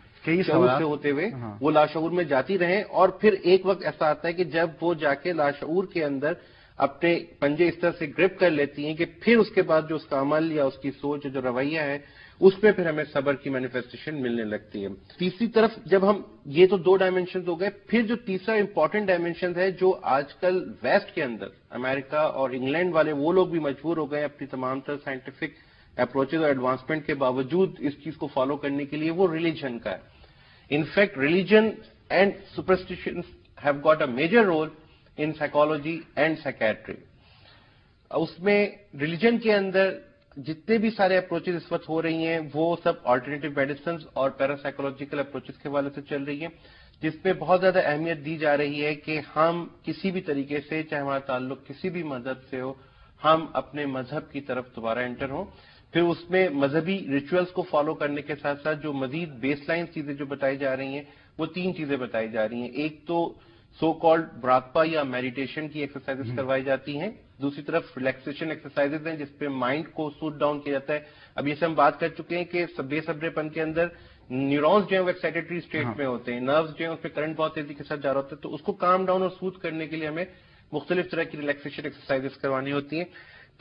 C: شعور سے ہوتے ہوئے وہ لاشعور میں جاتی رہیں، اور پھر ایک وقت ایسا آتا ہے کہ جب وہ جا کے لاشعور کے اندر اپنے پنجے اس طرح سے گرپ کر لیتی ہیں کہ پھر اس کے بعد جو اس کا عمل یا اس کی سوچ جو رویہ ہے اس میں پھر ہمیں صبر کی مینیفیسٹیشن ملنے لگتی ہے۔ تیسری طرف جب ہم یہ تو دو ڈائمینشنز ہو گئے، پھر جو تیسرا امپورٹنٹ ڈائمینشن ہے جو آج کل ویسٹ کے اندر امریکہ اور انگلینڈ والے وہ لوگ بھی مجبور ہو گئے اپنی تمام تر سائنٹیفک اپروچز اور ایڈوانسمنٹ کے باوجود اس چیز کو فالو کرنے کے لیے، وہ ریلیجن کا ہے۔ In fact religion and superstitions have got a major role in psychology and psychiatry. اس میں ریلیجن کے اندر جتنے بھی سارے اپروچز اس وقت ہو رہی ہیں وہ سب آلٹرنیٹیو میڈیسنز اور پیراسائیکولوجیکل اپروچز کے حوالے سے چل رہی ہیں، جس میں بہت زیادہ اہمیت دی جا رہی ہے کہ ہم کسی بھی طریقے سے، چاہے ہمارا تعلق کسی بھی مذہب سے ہو، ہم اپنے مذہب کی طرف دوبارہ انٹر ہوں، پھر اس میں مذہبی ریچولس کو فالو کرنے کے ساتھ ساتھ جو مزید بیس لائن چیزیں جو بتائی جا رہی ہیں وہ 3 چیزیں بتائی جا رہی ہیں. ایک تو سو کالڈ براکپا یا میڈیٹیشن کی ایکسرسائزز کروائی جاتی ہیں. دوسری طرف ریلیکسیشن ایکسرسائزز ہیں جس پہ مائنڈ کو سوٹ ڈاؤن کیا جاتا ہے. اب یہ سے ہم بات کر چکے ہیں کہ بے صبرے پن کے اندر نیورونز جو ہیں وہ ایکسائٹیٹری اسٹیٹ میں ہوتے ہیں, نروز جو ہیں اس پہ کرنٹ بہت تیزی کے ساتھ جا رہا ہوتا ہے, تو اس کو کام ڈاؤن اور سوت کرنے کے لیے ہمیں مختلف طرح کی ریلیکسیشن ایکسرسائزز کروانی ہوتی ہیں.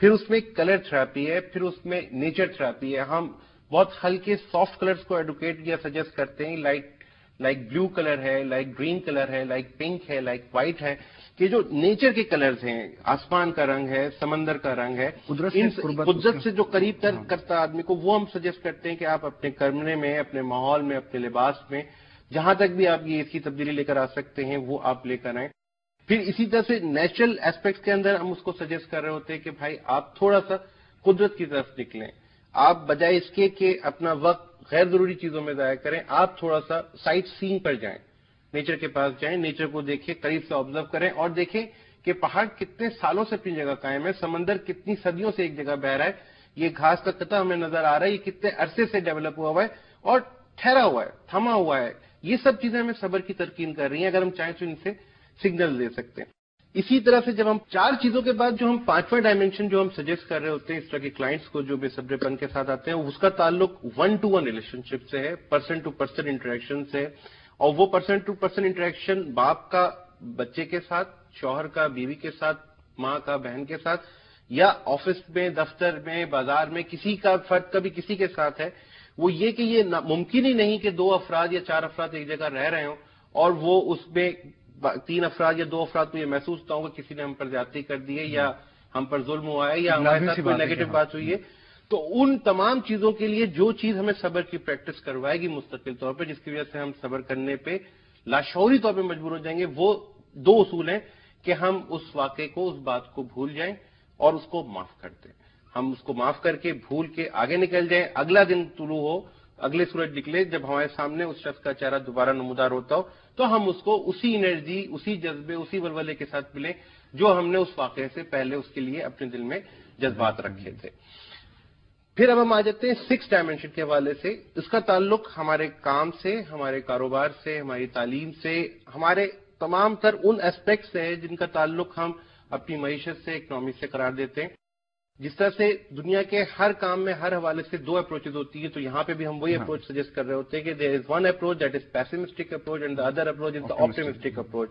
C: پھر اس میں کلر تھراپی ہے, پھر اس میں نیچر تھراپی ہے. ہم بہت ہلکے سافٹ کلرز کو ایڈوکیٹ یا سجیسٹ کرتے ہیں, لائک بلو کلر ہے, لائک گرین کلر ہے, لائک پنک ہے, لائک وائٹ ہے, کہ جو نیچر کے کلرز ہیں, آسمان کا رنگ ہے, سمندر کا رنگ ہے, قدرت سے جو قریب کرتا آدمی کو, وہ ہم سجیسٹ کرتے ہیں کہ آپ اپنے کرنے میں, اپنے ماحول میں, اپنے لباس میں جہاں تک بھی آپ یہ اس کی تبدیلی لے کر آ سکتے ہیں وہ آپ لے کر آئیں. پھر اسی طرح سے نیچرل ایسپیکٹس کے اندر ہم اس کو سجیسٹ کر رہے ہوتے ہیں کہ بھائی آپ تھوڑا سا قدرت کی طرف نکلیں. آپ بجائے اس کے کہ اپنا وقت غیر ضروری چیزوں میں ضائع کریں, آپ تھوڑا سا سائٹ سینگ پر جائیں, نیچر کے پاس جائیں, نیچر کو دیکھیں, قریب سے آبزرو کریں اور دیکھیں کہ پہاڑ کتنے سالوں سے اپنی جگہ قائم ہے, سمندر کتنی صدیوں سے ایک جگہ بہ رہا ہے, یہ گھاس کا قطعہ ہمیں نظر آ رہا ہے, یہ کتنے عرصے سے ڈیولپ ہوا ہے اور ٹھہرا ہوا ہے, تھما ہوا ہے. یہ سب چیزیں ہمیں صبر کی تلقین کر رہی ہیں. اگر ہم چاہیں تو ان سے سگنل دے سکتے ہیں. اسی طرح سے جب ہم 4 چیزوں کے بعد جو ہم 5واں ڈائمینشن جو ہم سجیسٹ کر رہے ہوتے ہیں اس طرح کے کلائنٹس کو جو بے صبرے پن کے ساتھ آتے ہیں, اس کا تعلق 1-to-1 ریلیشن شپ سے ہے, پرسن ٹو پرسن انٹریکشن سے. اور وہ پرسن ٹو پرسن انٹریکشن باپ کا بچے کے ساتھ, شوہر کا بیوی کے ساتھ, ماں کا بہن کے ساتھ, یا آفس میں, دفتر میں, بازار میں کسی کا فرد کبھی کسی کے ساتھ ہے. وہ یہ کہ یہ ممکن ہی نہیں کہ 2 افراد یا 4 افراد ایک جگہ رہ رہے ہوں اور وہ اس میں 3 افراد یا 2 افراد کو یہ محسوس ہوتا ہوگا کسی نے ہم پر زیادتی کر دی ہے یا ہم پر ظلم ہوا ہے یا ہمارے ساتھ کوئی نیگیٹو بات ہوئی ہے. تو ان تمام چیزوں کے لیے جو چیز ہمیں صبر کی پریکٹس کروائے گی مستقل طور پہ, جس کی وجہ سے ہم صبر کرنے پہ لاشعوری طور پہ مجبور ہو جائیں گے, وہ 2 اصول ہیں کہ ہم اس واقعے کو, اس بات کو بھول جائیں اور اس کو معاف کر دیں. ہم اس کو معاف کر کے بھول کے آگے نکل جائیں. اگلا دن طلوع ہو, اگلے سورج نکلے, جب ہمارے سامنے اس شخص کا چہرہ دوبارہ نمودار ہوتا ہو تو ہم اس کو اسی انرجی, اسی جذبے, اسی ولولے کے ساتھ ملیں جو ہم نے اس واقعے سے پہلے اس کے لیے اپنے دل میں جذبات رکھے تھے. پھر اب ہم آ جاتے ہیں 6 ڈائمینشن کے حوالے سے. اس کا تعلق ہمارے کام سے, ہمارے کاروبار سے, ہماری تعلیم سے, ہمارے تمام تر ان ایسپیکٹ سے ہے جن کا تعلق ہم اپنی معیشت سے, اکنامی سے قرار دیتے ہیں. جس طرح سے دنیا کے ہر کام میں ہر حوالے سے 2 اپروچز ہوتی ہیں, تو یہاں پہ بھی ہم وہی اپروچ سجیسٹ کر رہے ہوتے ہیں کہ there is one approach that is pessimistic approach and the other approach is the optimistic approach.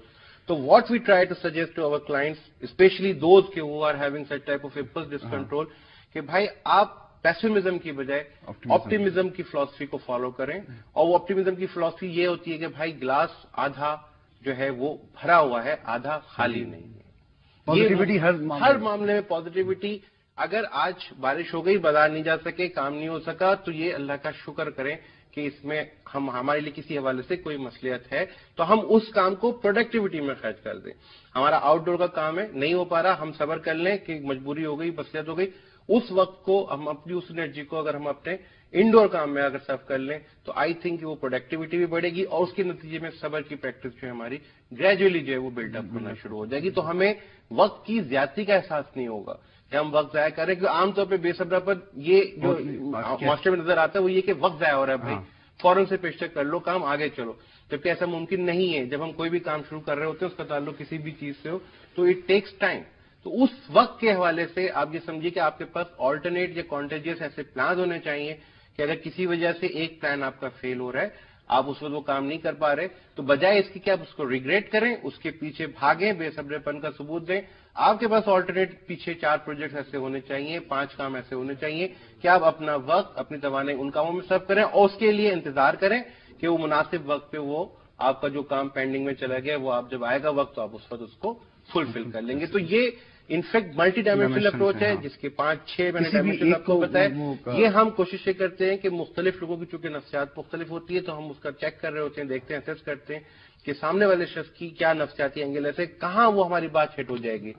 C: تو what we try to suggest to our clients, especially those who are having such type of impulse discontrol, کہ بھائی آپ پیسمزم کی بجائے آپٹیمزم کی فلسفی کو فالو کریں. اور وہ آپٹیمزم کی فلسفی یہ ہوتی ہے کہ بھائی گلاس آدھا جو ہے وہ بھرا ہوا ہے, آدھا خالی نہیں ہے. پازیٹیوٹی ہر معاملے میں پازیٹیوٹی. اگر آج بارش ہو گئی, بازار نہیں جا سکے, کام نہیں ہو سکا, تو یہ اللہ کا شکر کریں کہ اس میں ہمارے لیے کسی حوالے سے کوئی مصلحت ہے, تو ہم اس کام کو پروڈکٹیوٹی میں خرچ کر دیں. ہمارا آؤٹ ڈور کا کام ہے, نہیں ہو پا رہا, ہم صبر کر لیں کہ مجبوری ہو گئی, مصلحت ہو گئی. اس وقت کو ہم اپنی اس انرجی کو اگر ہم اپنے انڈور کام میں اگر صرف کر لیں تو آئی تھنک کہ وہ پروڈکٹیوٹی بھی بڑھے گی اور اس کے نتیجے میں صبر کی پریکٹس جو ہے ہماری گریجولی جو ہے وہ بلڈ اپ ہونا شروع ہو جائے گی. تو ہمیں وقت کی زیادتی کا احساس نہیں ہوگا کہ ہم وقت ضائع کر رہے ہیں. کیونکہ عام طور پہ بے صبرا پر یہ جو معاشرے میں نظر آتا ہے وہ یہ کہ وقت ضائع ہو رہا ہے, بھائی فوراً سے پیشتر کر لو کام, آگے چلو. جبکہ ایسا ممکن نہیں ہے. جب ہم کوئی بھی کام شروع کر رہے ہوتے ہیں, اس کا تعلق کسی بھی چیز سے ہو, تو اٹ ٹیکس ٹائم. تو اس وقت کے حوالے سے آپ یہ سمجھیے کہ آپ کے پاس آلٹرنیٹ یا کانٹیجیس ایسے پلانز ہونے چاہیے کہ اگر کسی وجہ سے ایک پلان آپ کا فیل ہو رہا ہے, آپ اس وقت وہ کام نہیں کر پا رہے, تو بجائے اس کی کہ آپ اس کو ریگریٹ کریں, اس کے پیچھے بھاگیں, بے صبرے پن کا ثبوت دیں. آپ کے پاس آلٹرنیٹ پیچھے 4 پروجیکٹ ایسے ہونے چاہیے, 5 کام ایسے ہونے چاہیے کہ آپ اپنا وقت, اپنی توانائی ان کاموں میں صرف کریں اور اس کے لیے انتظار کریں کہ وہ مناسب وقت پہ وہ آپ کا جو کام پینڈنگ میں چلا گیا وہ آپ جب آئے گا وقت تو آپ اس وقت اس کو فلفل کر لیں گے. تو یہ انفیکٹ ملٹی ڈائمینشنل اپروچ ہے جس کے 5-6 میں نے ڈائمینشن آپ کو بتایا. یہ ہم کوشش یہ کرتے ہیں کہ مختلف لوگوں کی چونکہ نفسیات مختلف ہوتی ہے, تو ہم اس کا چیک کر رہے ہوتے ہیں, دیکھتے ہیں, اسیس کرتے ہیں کہ سامنے والے شخص کی کیا نفسیاتی اینگل ہے, کہاں وہ ہماری بات ہٹ ہو جائے گی.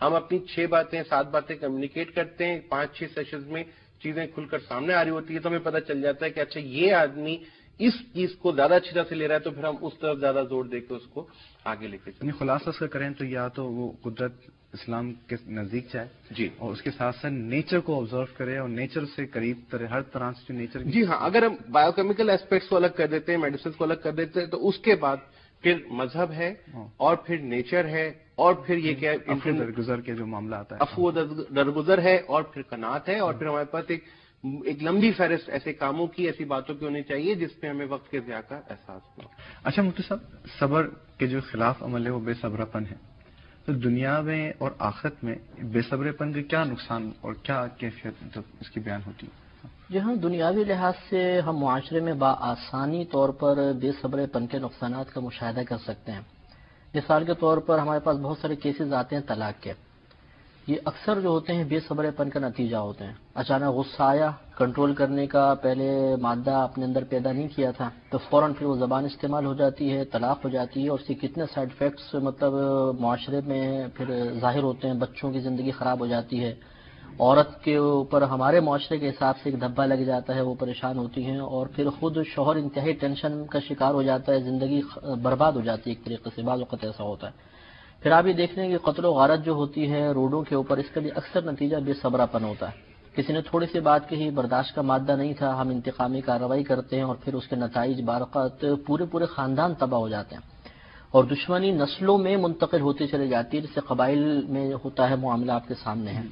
C: ہم اپنی 6 باتیں 7 باتیں کمیونیکیٹ کرتے ہیں, 5-6 سیشنز میں چیزیں کھل کر سامنے آ رہی ہوتی ہے, تو ہمیں پتہ چل جاتا ہے کہ اچھا یہ آدمی اس چیز کو زیادہ اچھی طرح سے لے رہا ہے تو پھر ہم اس طرف زیادہ زور دے کے اس کو آگے لے کے چلیں.
A: خلاصہ اس کا کریں تو یا تو وہ قدرت اسلام کے نزدیک جائے
C: جی،
A: اور اس کے ساتھ ساتھ نیچر کو آبزرو کرے اور نیچر سے قریب ہر طرح سے نیچر.
C: جی ہاں، اگر ہم بایو کیمیکل ایسپیکٹس کو الگ کر دیتے ہیں، میڈیسن کو الگ کر دیتے ہیں، تو اس کے بعد پھر مذہب ہے اور پھر نیچر ہے اور پھر یہ کیا
A: درگزر کے جو معاملہ آتا ہے،
C: افو درگزر ہے اور پھر قناعت ہے اور پھر ہمارے پاس ایک لمبی فہرست ایسے کاموں کی، ایسی باتوں کی ہونی چاہیے جس پہ ہمیں وقت کے ضیاع کا احساس ہو.
A: اچھا مفتی صاحب، صبر کے جو خلاف عمل ہے وہ بے صبرا پن ہے، تو دنیا میں اور آخرت میں بے صبرے پن کے کیا نقصان اور کیا کیفیت اس کی بیان ہوتی ہے؟
B: جی ہاں، دنیاوی لحاظ سے ہم معاشرے میں بآسانی طور پر بے صبرے پن کے نقصانات کا مشاہدہ کر سکتے ہیں. مثال کے طور پر ہمارے پاس بہت سارے کیسز آتے ہیں طلاق کے. یہ اکثر جو ہوتے ہیں بے صبرے پن کا نتیجہ ہوتے ہیں. اچانک غصہ آیا، کنٹرول کرنے کا پہلے مادہ اپنے اندر پیدا نہیں کیا تھا تو فوراً پھر وہ زبان استعمال ہو جاتی ہے، طلاق ہو جاتی ہے، اور اس کے کتنے سائیڈ افیکٹس مطلب معاشرے میں پھر ظاہر ہوتے ہیں. بچوں کی زندگی خراب ہو جاتی ہے، عورت کے اوپر ہمارے معاشرے کے حساب سے ایک دھبا لگ جاتا ہے، وہ پریشان ہوتی ہیں، اور پھر خود شوہر انتہائی ٹینشن کا شکار ہو جاتا ہے، زندگی برباد ہو جاتی ہے ایک طریقے سے. بعض اوقات ایسا ہوتا ہے. پھر آپ یہ دیکھ لیں کہ قتل و غارت جو ہوتی ہے روڈوں کے اوپر، اس کا بھی اکثر نتیجہ بے صبرا پن ہوتا ہے. کسی نے تھوڑی سی بات کہی، برداشت کا مادہ نہیں تھا، ہم انتقامی کارروائی کرتے ہیں اور پھر اس کے نتائج بارقات پورے خاندان تباہ ہو جاتے ہیں اور دشمنی نسلوں میں منتقل ہوتی چلی جاتی ہے، جیسے قبائل میں ہوتا ہے معاملہ آپ کے سامنے ہے.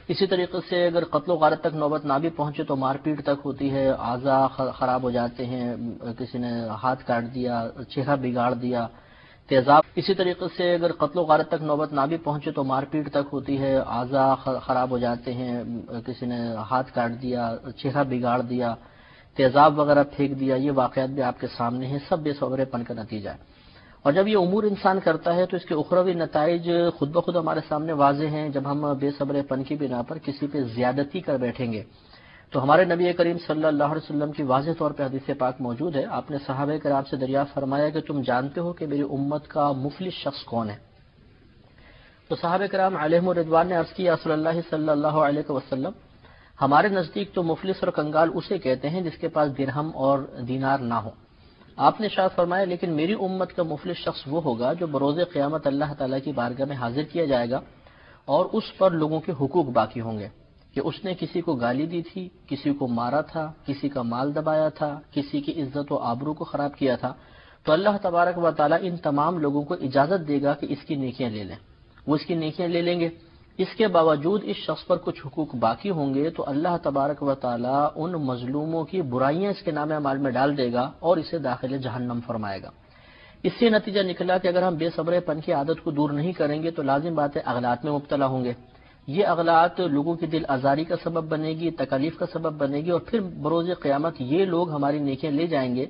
B: اسی طریقے سے اگر قتل و غارت تک نوبت نہ بھی پہنچے تو مار پیٹ تک ہوتی ہے، اعضاء خراب ہو جاتے ہیں، کسی نے ہاتھ کاٹ دیا، چہرہ بگاڑ دیا، تیزاب. اسی طریقے سے اگر قتل و غارت تک نوبت نہ بھی پہنچے تو مار پیٹ تک ہوتی ہے، اعضاء خراب ہو جاتے ہیں، کسی نے ہاتھ کاٹ دیا، چہرہ بگاڑ دیا، تیزاب وغیرہ پھینک دیا. یہ واقعات بھی آپ کے سامنے ہیں، سب بے صبرے پن کا نتیجہ ہے. اور جب یہ امور انسان کرتا ہے تو اس کے اخروی نتائج خود بخود ہمارے سامنے واضح ہیں. جب ہم بے صبرے پن کی بنا پر کسی پہ زیادتی کر بیٹھیں گے تو ہمارے نبی کریم صلی اللہ علیہ وسلم کی واضح طور پہ حدیث پاک موجود ہے. آپ نے صحابہ کرام سے دریافت فرمایا کہ تم جانتے ہو کہ میری امت کا مفلس شخص کون ہے؟ تو صحابہ کرام علیہم الرضوان نے عرض کیا رسول اللہ صلی اللہ علیہ وسلم، ہمارے نزدیک تو مفلس اور کنگال اسے کہتے ہیں جس کے پاس درہم اور دینار نہ ہو. آپ نے ارشاد فرمایا لیکن میری امت کا مفلس شخص وہ ہوگا جو بروز قیامت اللہ تعالیٰ کی بارگاہ میں حاضر کیا جائے گا اور اس پر لوگوں کے حقوق باقی ہوں گے کہ اس نے کسی کو گالی دی تھی، کسی کو مارا تھا، کسی کا مال دبایا تھا، کسی کی عزت و آبرو کو خراب کیا تھا. تو اللہ تبارک و تعالیٰ ان تمام لوگوں کو اجازت دے گا کہ اس کی نیکیاں لے لیں. وہ اس کی نیکیاں لے لیں گے. اس کے باوجود اس شخص پر کچھ حقوق باقی ہوں گے تو اللہ تبارک و تعالیٰ ان مظلوموں کی برائیاں اس کے نام اعمال میں ڈال دے گا اور اسے داخل جہنم فرمائے گا. اس سے نتیجہ نکلا کہ اگر ہم بے صبرے پن کی عادت کو دور نہیں کریں گے تو لازم بات ہے اغلاط میں مبتلا ہوں گے. یہ اغلاط لوگوں کی دل آزاری کا سبب بنے گی، تکالیف کا سبب بنے گی، اور پھر بروز قیامت یہ لوگ ہماری نیکیاں لے جائیں گے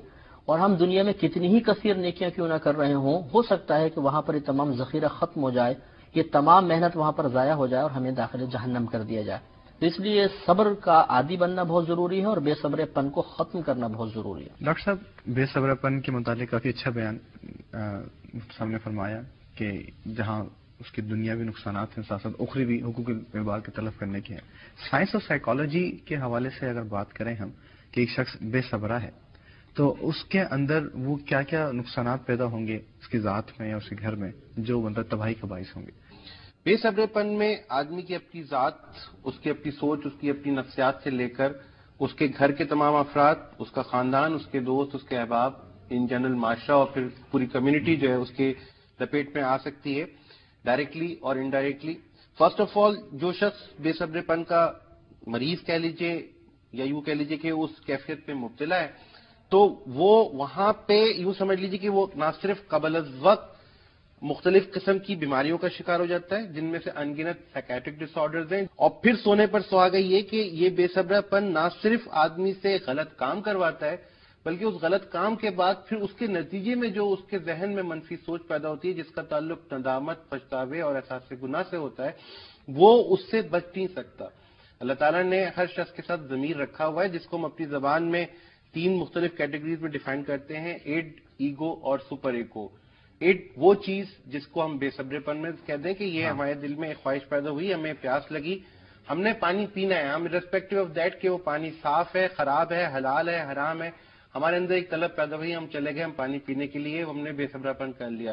B: اور ہم دنیا میں کتنی ہی کثیر نیکیاں کیوں نہ کر رہے ہوں، ہو سکتا ہے کہ وہاں پر یہ تمام ذخیرہ ختم ہو جائے، یہ تمام محنت وہاں پر ضائع ہو جائے اور ہمیں داخل جہنم کر دیا جائے. تو اس لیے صبر کا عادی بننا بہت ضروری ہے اور بے صبرے پن کو ختم کرنا بہت ضروری ہے.
A: ڈاکٹر صاحب، بے صبرے پن کے متعلق کافی اچھا بیان صاحب نے فرمایا کہ جہاں اس کے دنیاوی نقصانات ہیں ساتھ ساتھ اخروی حقوق اعتبار کے تلف کرنے کے ہیں. سائنس اور سائیکالوجی کے حوالے سے اگر بات کریں ہم کہ ایک شخص بے صبرا ہے تو اس کے اندر وہ کیا کیا نقصانات پیدا ہوں گے اس کی ذات میں یا اس کے گھر میں جو مطلب تباہی کا باعث ہوں گے؟
C: بے صبرے پن میں آدمی کی اپنی ذات، اس کی اپنی سوچ، اس کی اپنی نفسیات سے لے کر اس کے گھر کے تمام افراد، اس کا خاندان، اس کے دوست، اس کے احباب، ان جنرل معاشرہ اور پھر پوری کمیونٹی جو ہے اس کے لپیٹ میں آ سکتی ہے، ڈائریکٹلی اور انڈائریکٹلی. فرسٹ آف آل جو شخص بے صبرے پن کا مریض کہہ لیجیے یا یوں کہہ لیجیے کہ اس کیفیت میں مبتلا ہے تو وہ وہاں پہ یوں سمجھ لیجیے کہ وہ نہ صرف قبل از وقت مختلف قسم کی بیماریوں کا شکار ہو جاتا ہے جن میں سے ان گنت سائکیٹرک ڈس آرڈرز ہیں، اور پھر سونے پر سہاگا یہ کہ یہ بے صبرا پن نہ صرف آدمی سے غلط کام کرواتا ہے بلکہ اس غلط کام کے بعد پھر اس کے نتیجے میں جو اس کے ذہن میں منفی سوچ پیدا ہوتی ہے جس کا تعلق ندامت، پچھتاوے اور احساس گناہ سے ہوتا ہے، وہ اس سے بچ نہیں سکتا. اللہ تعالیٰ نے ہر شخص کے ساتھ ضمیر رکھا ہوا ہے جس کو ہم اپنی زبان میں 3 مختلف کیٹیگریز میں ڈیفائن کرتے ہیں: ایڈ، ایگو اور سپر ایگو. ایڈ وہ چیز جس کو ہم بے صبرے پن میں کہتے ہیں کہ یہ ہمارے دل میں ایک خواہش پیدا ہوئی، ہمیں پیاس لگی، ہم نے پانی پینا ہے، ہم ریسپیکٹو آف دیٹ کہ وہ پانی صاف ہے، خراب ہے، حلال ہے، حرام ہے، ہمارے اندر ایک طلب پیدا ہوئی، ہم چلے گئے، ہم پانی پینے کے لیے، ہم نے بے صبراپن کر لیا.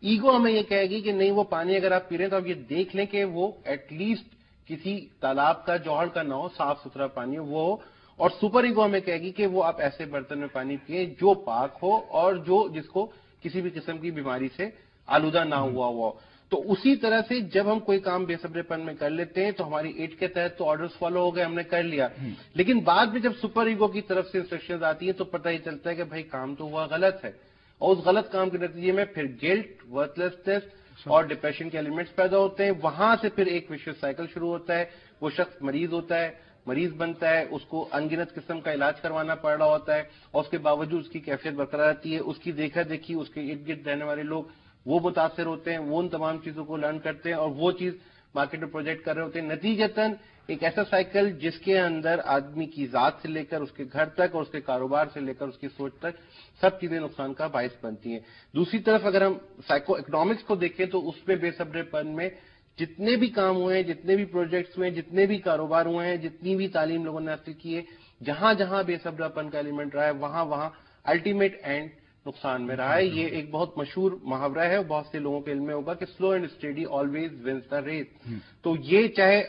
C: ایگو ہمیں یہ کہے گی کہ نہیں، وہ پانی اگر آپ پی رہے ہیں تو آپ یہ دیکھ لیں کہ وہ ایٹ لیسٹ کسی تالاب کا، جوہر کا نہ ہو، صاف ستھرا پانی وہ ہو. اور سپر ایگو ہمیں کہے گی کہ وہ آپ ایسے برتن میں پانی پیئیں جو پاک ہو اور جس کو کسی بھی قسم کی بیماری سے آلودہ نہ ہوا ہو. تو اسی طرح سے جب ہم کوئی کام بے صبرے پن میں کر لیتے ہیں تو ہماری ایٹ کے تحت تو آرڈرز فالو ہو گئے، ہم نے کر لیا، لیکن بعد میں جب سپر ایگو کی طرف سے انسٹرکشنز آتی ہیں تو پتہ ہی چلتا ہے کہ بھائی کام تو ہوا غلط ہے، اور اس غلط کام کے نتیجے میں پھر گلٹ، ورتھ لیسنس اور ڈپریشن کے ایلیمنٹس پیدا ہوتے ہیں. وہاں سے پھر ایک ویشیس سائیکل شروع ہوتا ہے. وہ شخص مریض ہوتا ہے، مریض بنتا ہے، اس کو انگنت قسم کا علاج کروانا پڑ رہا ہوتا ہے، اور اس کے باوجود اس کی کیفیت برقرار رہتی ہے. اس کی دیکھا دیکھی اس کے ارد گرد رہنے والے لوگ وہ متاثر ہوتے ہیں، وہ ان تمام چیزوں کو لرن کرتے ہیں اور وہ چیز مارکیٹ میں پروجیکٹ کر رہے ہوتے ہیں. نتیجتاً ایک ایسا سائیکل جس کے اندر آدمی کی ذات سے لے کر اس کے گھر تک اور اس کے کاروبار سے لے کر اس کی سوچ تک سب چیزیں نقصان کا باعث بنتی ہیں. دوسری طرف اگر ہم سائیکو اکنامکس کو دیکھیں تو اس میں بے صبرے پن میں جتنے بھی کام ہوئے ہیں، جتنے بھی پروجیکٹس ہوئے ہیں، جتنے بھی کاروبار ہوئے ہیں، جتنی بھی تعلیم لوگوں نے حاصل کی ہے، جہاں جہاں بے صبرا پن کا ایلیمنٹ رہا ہے وہاں وہاں الٹیمیٹ اینڈ نقصان میں رہا ہے. یہ ایک بہت مشہور محاورہ ہے، بہت سے لوگوں کے علم میں ہوگا کہ slow and steady always wins the race. تو یہ چاہے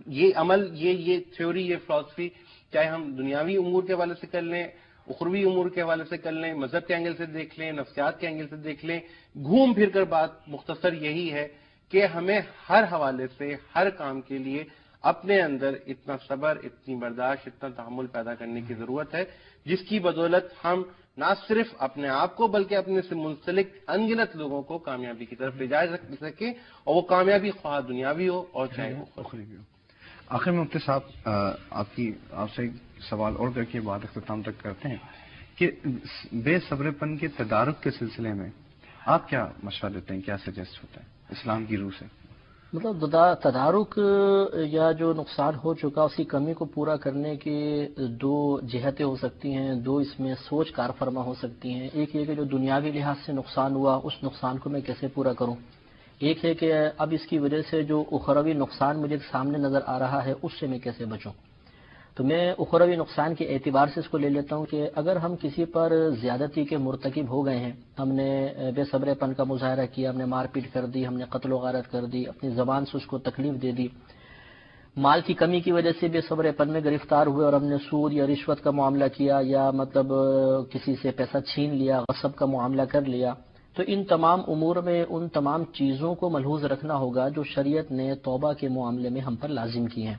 C: یہ عمل، یہ تھیوری، یہ فلسفی چاہے ہم دنیاوی امور کے حوالے سے کر لیں، اخروی امور کے حوالے سے کر لیں، مذہب کے اینگل سے دیکھ لیں، نفسیات کے اینگل سے دیکھ لیں، گھوم پھر کر بات مختصر یہی ہے کہ ہمیں ہر حوالے سے ہر کام کے لیے اپنے اندر اتنا صبر، اتنی برداشت، اتنا تحمل پیدا کرنے کی ضرورت ہے، جس کی بدولت ہم نہ صرف اپنے آپ کو بلکہ اپنے سے منسلک انگنت لوگوں کو کامیابی کی طرف لے جا سکیں، اور وہ کامیابی خواہ دنیاوی ہو اور چاہے وہ اخروی ہو.
A: آخر میں مفتی صاحب آپ سے ایک سوال اور کر کے بات اختتام تک کرتے ہیں کہ بے صبرے پن کے تدارک کے سلسلے میں آپ کیا مشورہ دیتے ہیں، کیا سجیسٹ ہوتا ہے اسلام کی روح سے؟
B: مطلب تدارک یا جو نقصان ہو چکا اس کی کمی کو پورا کرنے کی دو جہتیں ہو سکتی ہیں، دو اس میں سوچ کار فرما ہو سکتی ہیں. ایک یہ کہ جو دنیاوی لحاظ سے نقصان ہوا اس نقصان کو میں کیسے پورا کروں. ایک ہے کہ اب اس کی وجہ سے جو اخروی نقصان مجھے سامنے نظر آ رہا ہے اس سے میں کیسے بچوں. تو میں اخروی نقصان کے اعتبار سے اس کو لے لیتا ہوں کہ اگر ہم کسی پر زیادتی کے مرتکب ہو گئے ہیں، ہم نے بے صبرے پن کا مظاہرہ کیا، ہم نے مار پیٹ کر دی، ہم نے قتل و غارت کر دی، اپنی زبان سے اس کو تکلیف دے دی، مال کی کمی کی وجہ سے بے صبرے پن میں گرفتار ہوئے اور ہم نے سود یا رشوت کا معاملہ کیا یا مطلب کسی سے پیسہ چھین لیا، غصب کا معاملہ کر لیا، تو ان تمام امور میں ان تمام چیزوں کو ملحوظ رکھنا ہوگا جو شریعت نے توبہ کے معاملے میں ہم پر لازم کی ہیں.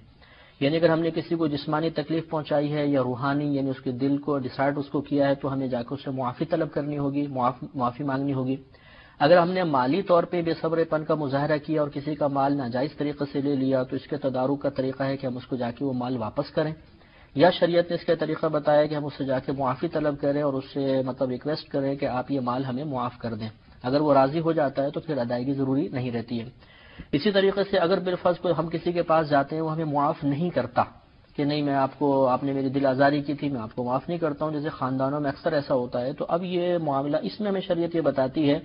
B: یعنی اگر ہم نے کسی کو جسمانی تکلیف پہنچائی ہے یا روحانی، یعنی اس کے دل کو ڈسائڈ اس کو کیا ہے، تو ہمیں جا کے اس سے معافی طلب کرنی ہوگی، معافی مانگنی ہوگی. اگر ہم نے مالی طور پہ بے صبرے پن کا مظاہرہ کیا اور کسی کا مال ناجائز طریقے سے لے لیا تو اس کے تدارک کا طریقہ ہے کہ ہم اس کو جا کے وہ مال واپس کریں، یا شریعت نے اس کا طریقہ بتایا کہ ہم اس سے جا کے معافی طلب کریں اور اس سے مطلب ریکویسٹ کریں کہ آپ یہ مال ہمیں معاف کر دیں. اگر وہ راضی ہو جاتا ہے تو پھر ادائیگی ضروری نہیں رہتی ہے. اسی طریقے سے اگر بالفرض کوئی ہم کسی کے پاس جاتے ہیں وہ ہمیں معاف نہیں کرتا کہ نہیں میں آپ نے میری دل آزاری کی تھی، میں آپ کو معاف نہیں کرتا ہوں، جیسے خاندانوں میں اکثر ایسا ہوتا ہے، تو اب یہ معاملہ اس میں ہمیں شریعت یہ بتاتی ہے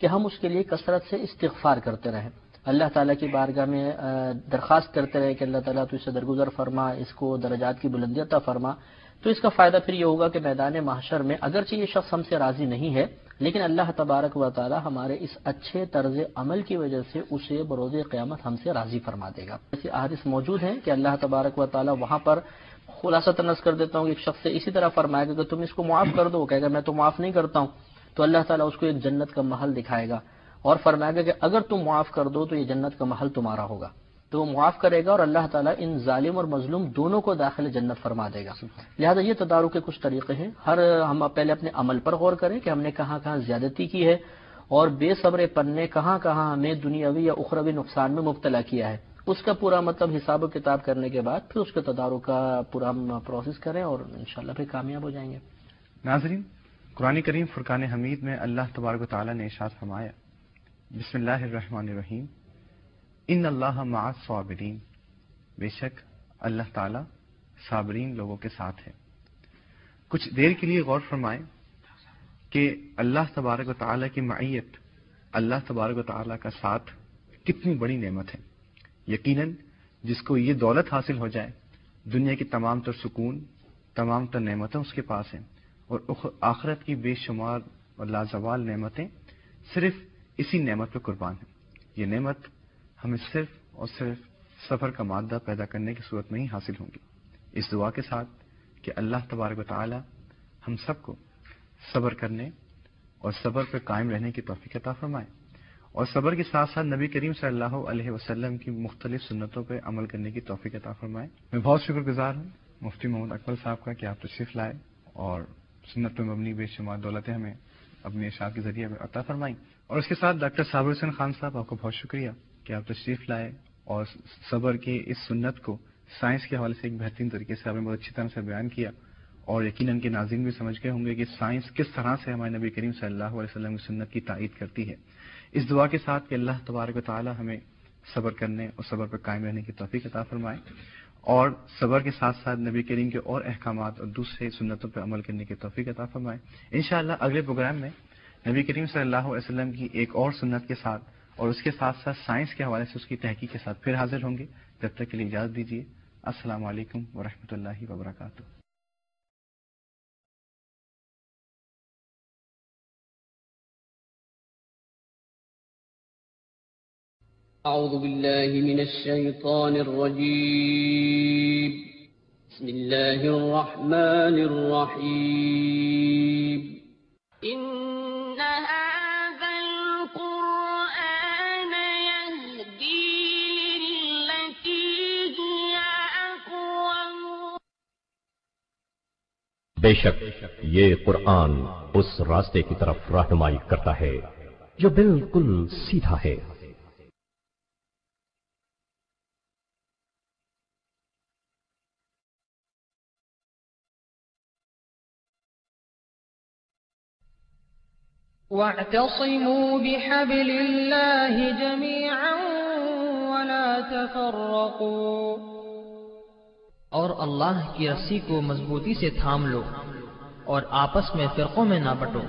B: کہ ہم اس کے لیے کثرت سے استغفار کرتے رہیں، اللہ تعالیٰ کی بارگاہ میں درخواست کرتے رہیں کہ اللہ تعالیٰ تو اس سے درگزر فرما، اس کو درجات کی بلندی عطا فرما. تو اس کا فائدہ پھر یہ ہوگا کہ میدان محشر میں اگرچہ یہ شخص ہم سے راضی نہیں ہے لیکن اللہ تبارک و تعالی ہمارے اس اچھے طرز عمل کی وجہ سے اسے بروز قیامت ہم سے راضی فرما دے گا. ایسی احادیث موجود ہیں کہ اللہ تبارک و تعالی وہاں پر خلاصۃ نظر کر دیتا ہوں کہ ایک شخص سے اسی طرح فرمائے گا کہ تم اس کو معاف کر دو، وہ کہے گا میں تو معاف نہیں کرتا ہوں، تو اللہ تعالیٰ اس کو ایک جنت کا محل دکھائے گا اور فرمائے گا کہ اگر تم معاف کر دو تو یہ جنت کا محل تمہارا ہوگا. تو وہ معاف کرے گا اور اللہ تعالیٰ ان ظالم اور مظلوم دونوں کو داخل جنت فرما دے گا. لہذا یہ تدارک کے کچھ طریقے ہیں. ہم پہلے اپنے عمل پر غور کریں کہ ہم نے کہاں کہاں زیادتی کی ہے اور بے صبر پن نے کہاں کہاں ہمیں دنیاوی یا اخروی نقصان میں مبتلا کیا ہے. اس کا پورا مطلب حساب و کتاب کرنے کے بعد پھر اس کے تدارک کا پورا ہم پروسیس کریں اور انشاءاللہ پھر کامیاب ہو جائیں گے.
A: ناظرین، قرآن کریم فرقان حمید میں اللہ تبارک و تعالی نے ارشاد فرمایا، بسم اللہ الرحمن الرحیم، ان اللہ مع الصابرین، بے شک اللہ تعالی صابرین لوگوں کے ساتھ ہے. کچھ دیر کے لیے غور فرمائیں کہ اللہ تبارک و تعالی کی معیت، اللہ تبارک و تعالی کا ساتھ کتنی بڑی نعمت ہے. یقیناً جس کو یہ دولت حاصل ہو جائے، دنیا کی تمام تر سکون، تمام تر نعمتیں اس کے پاس ہیں، اور آخرت کی بے شمار اور لازوال نعمتیں صرف اسی نعمت پہ قربان ہیں۔ یہ نعمت ہمیں صرف اور صرف صبر کا مادہ پیدا کرنے کی صورت میں ہی حاصل ہوں گی۔ اس دعا کے ساتھ کہ اللہ تبارک و تعالی ہم سب کو صبر کرنے اور صبر پہ قائم رہنے کی توفیق عطا فرمائے، اور صبر کے ساتھ ساتھ نبی کریم صلی اللہ علیہ وسلم کی مختلف سنتوں پہ عمل کرنے کی توفیق عطا فرمائے۔ میں بہت شکر گزار ہوں مفتی محمد اکمل صاحب کا کہ آپ تشریف لائے اور سنت پہ مبنی بے شمار دولتیں ہمیں اپنے ارشاد کے ذریعے عطا فرمائیں، اور اس کے ساتھ ڈاکٹر صابر حسین خان صاحب آپ کو بہت شکریہ کہ آپ تشریف لائے اور صبر کے اس سنت کو سائنس کے حوالے سے ایک بہترین طریقے سے آپ نے بہت اچھی طرح سے بیان کیا، اور یقیناً کہ ناظرین بھی سمجھ گئے ہوں گے کہ سائنس کس طرح سے ہمارے نبی کریم صلی اللہ علیہ وسلم کی سنت کی تائید کرتی ہے۔ اس دعا کے ساتھ کہ اللہ تبارک و تعالی ہمیں صبر کرنے اور صبر پر قائم رہنے کی توفیق عطا فرمائے، اور صبر کے ساتھ ساتھ نبی کریم کے اور احکامات اور دوسرے سنتوں پر عمل کرنے کی توفیق عطا فرمائے۔ انشاءاللہ اگلے پروگرام میں نبی کریم صلی اللہ علیہ وسلم کی ایک اور سنت کے ساتھ اور اس کے ساتھ ساتھ سائنس کے حوالے سے اس کی تحقیق کے ساتھ پھر حاضر ہوں گے۔ جب تک کے لیے اجازت دیجیے۔ السلام علیکم ورحمۃ اللہ وبرکاتہ۔
D: أعوذ بالله من الشيطان الرجيم. بسم الله الرحمن الرحيم.
E: إن هذا القرآن يهدي للتي هي أقوم.
F: بے شک یہ قرآن اس راستے کی طرف رہنمائی کرتا ہے جو بالکل سیدھا ہے۔
D: واعتصموا بحبل الله جميعا ولا تفرقوا.
G: اور اللہ کی رسی کو مضبوطی سے تھام لو اور آپس میں فرقوں میں نہ بٹو۔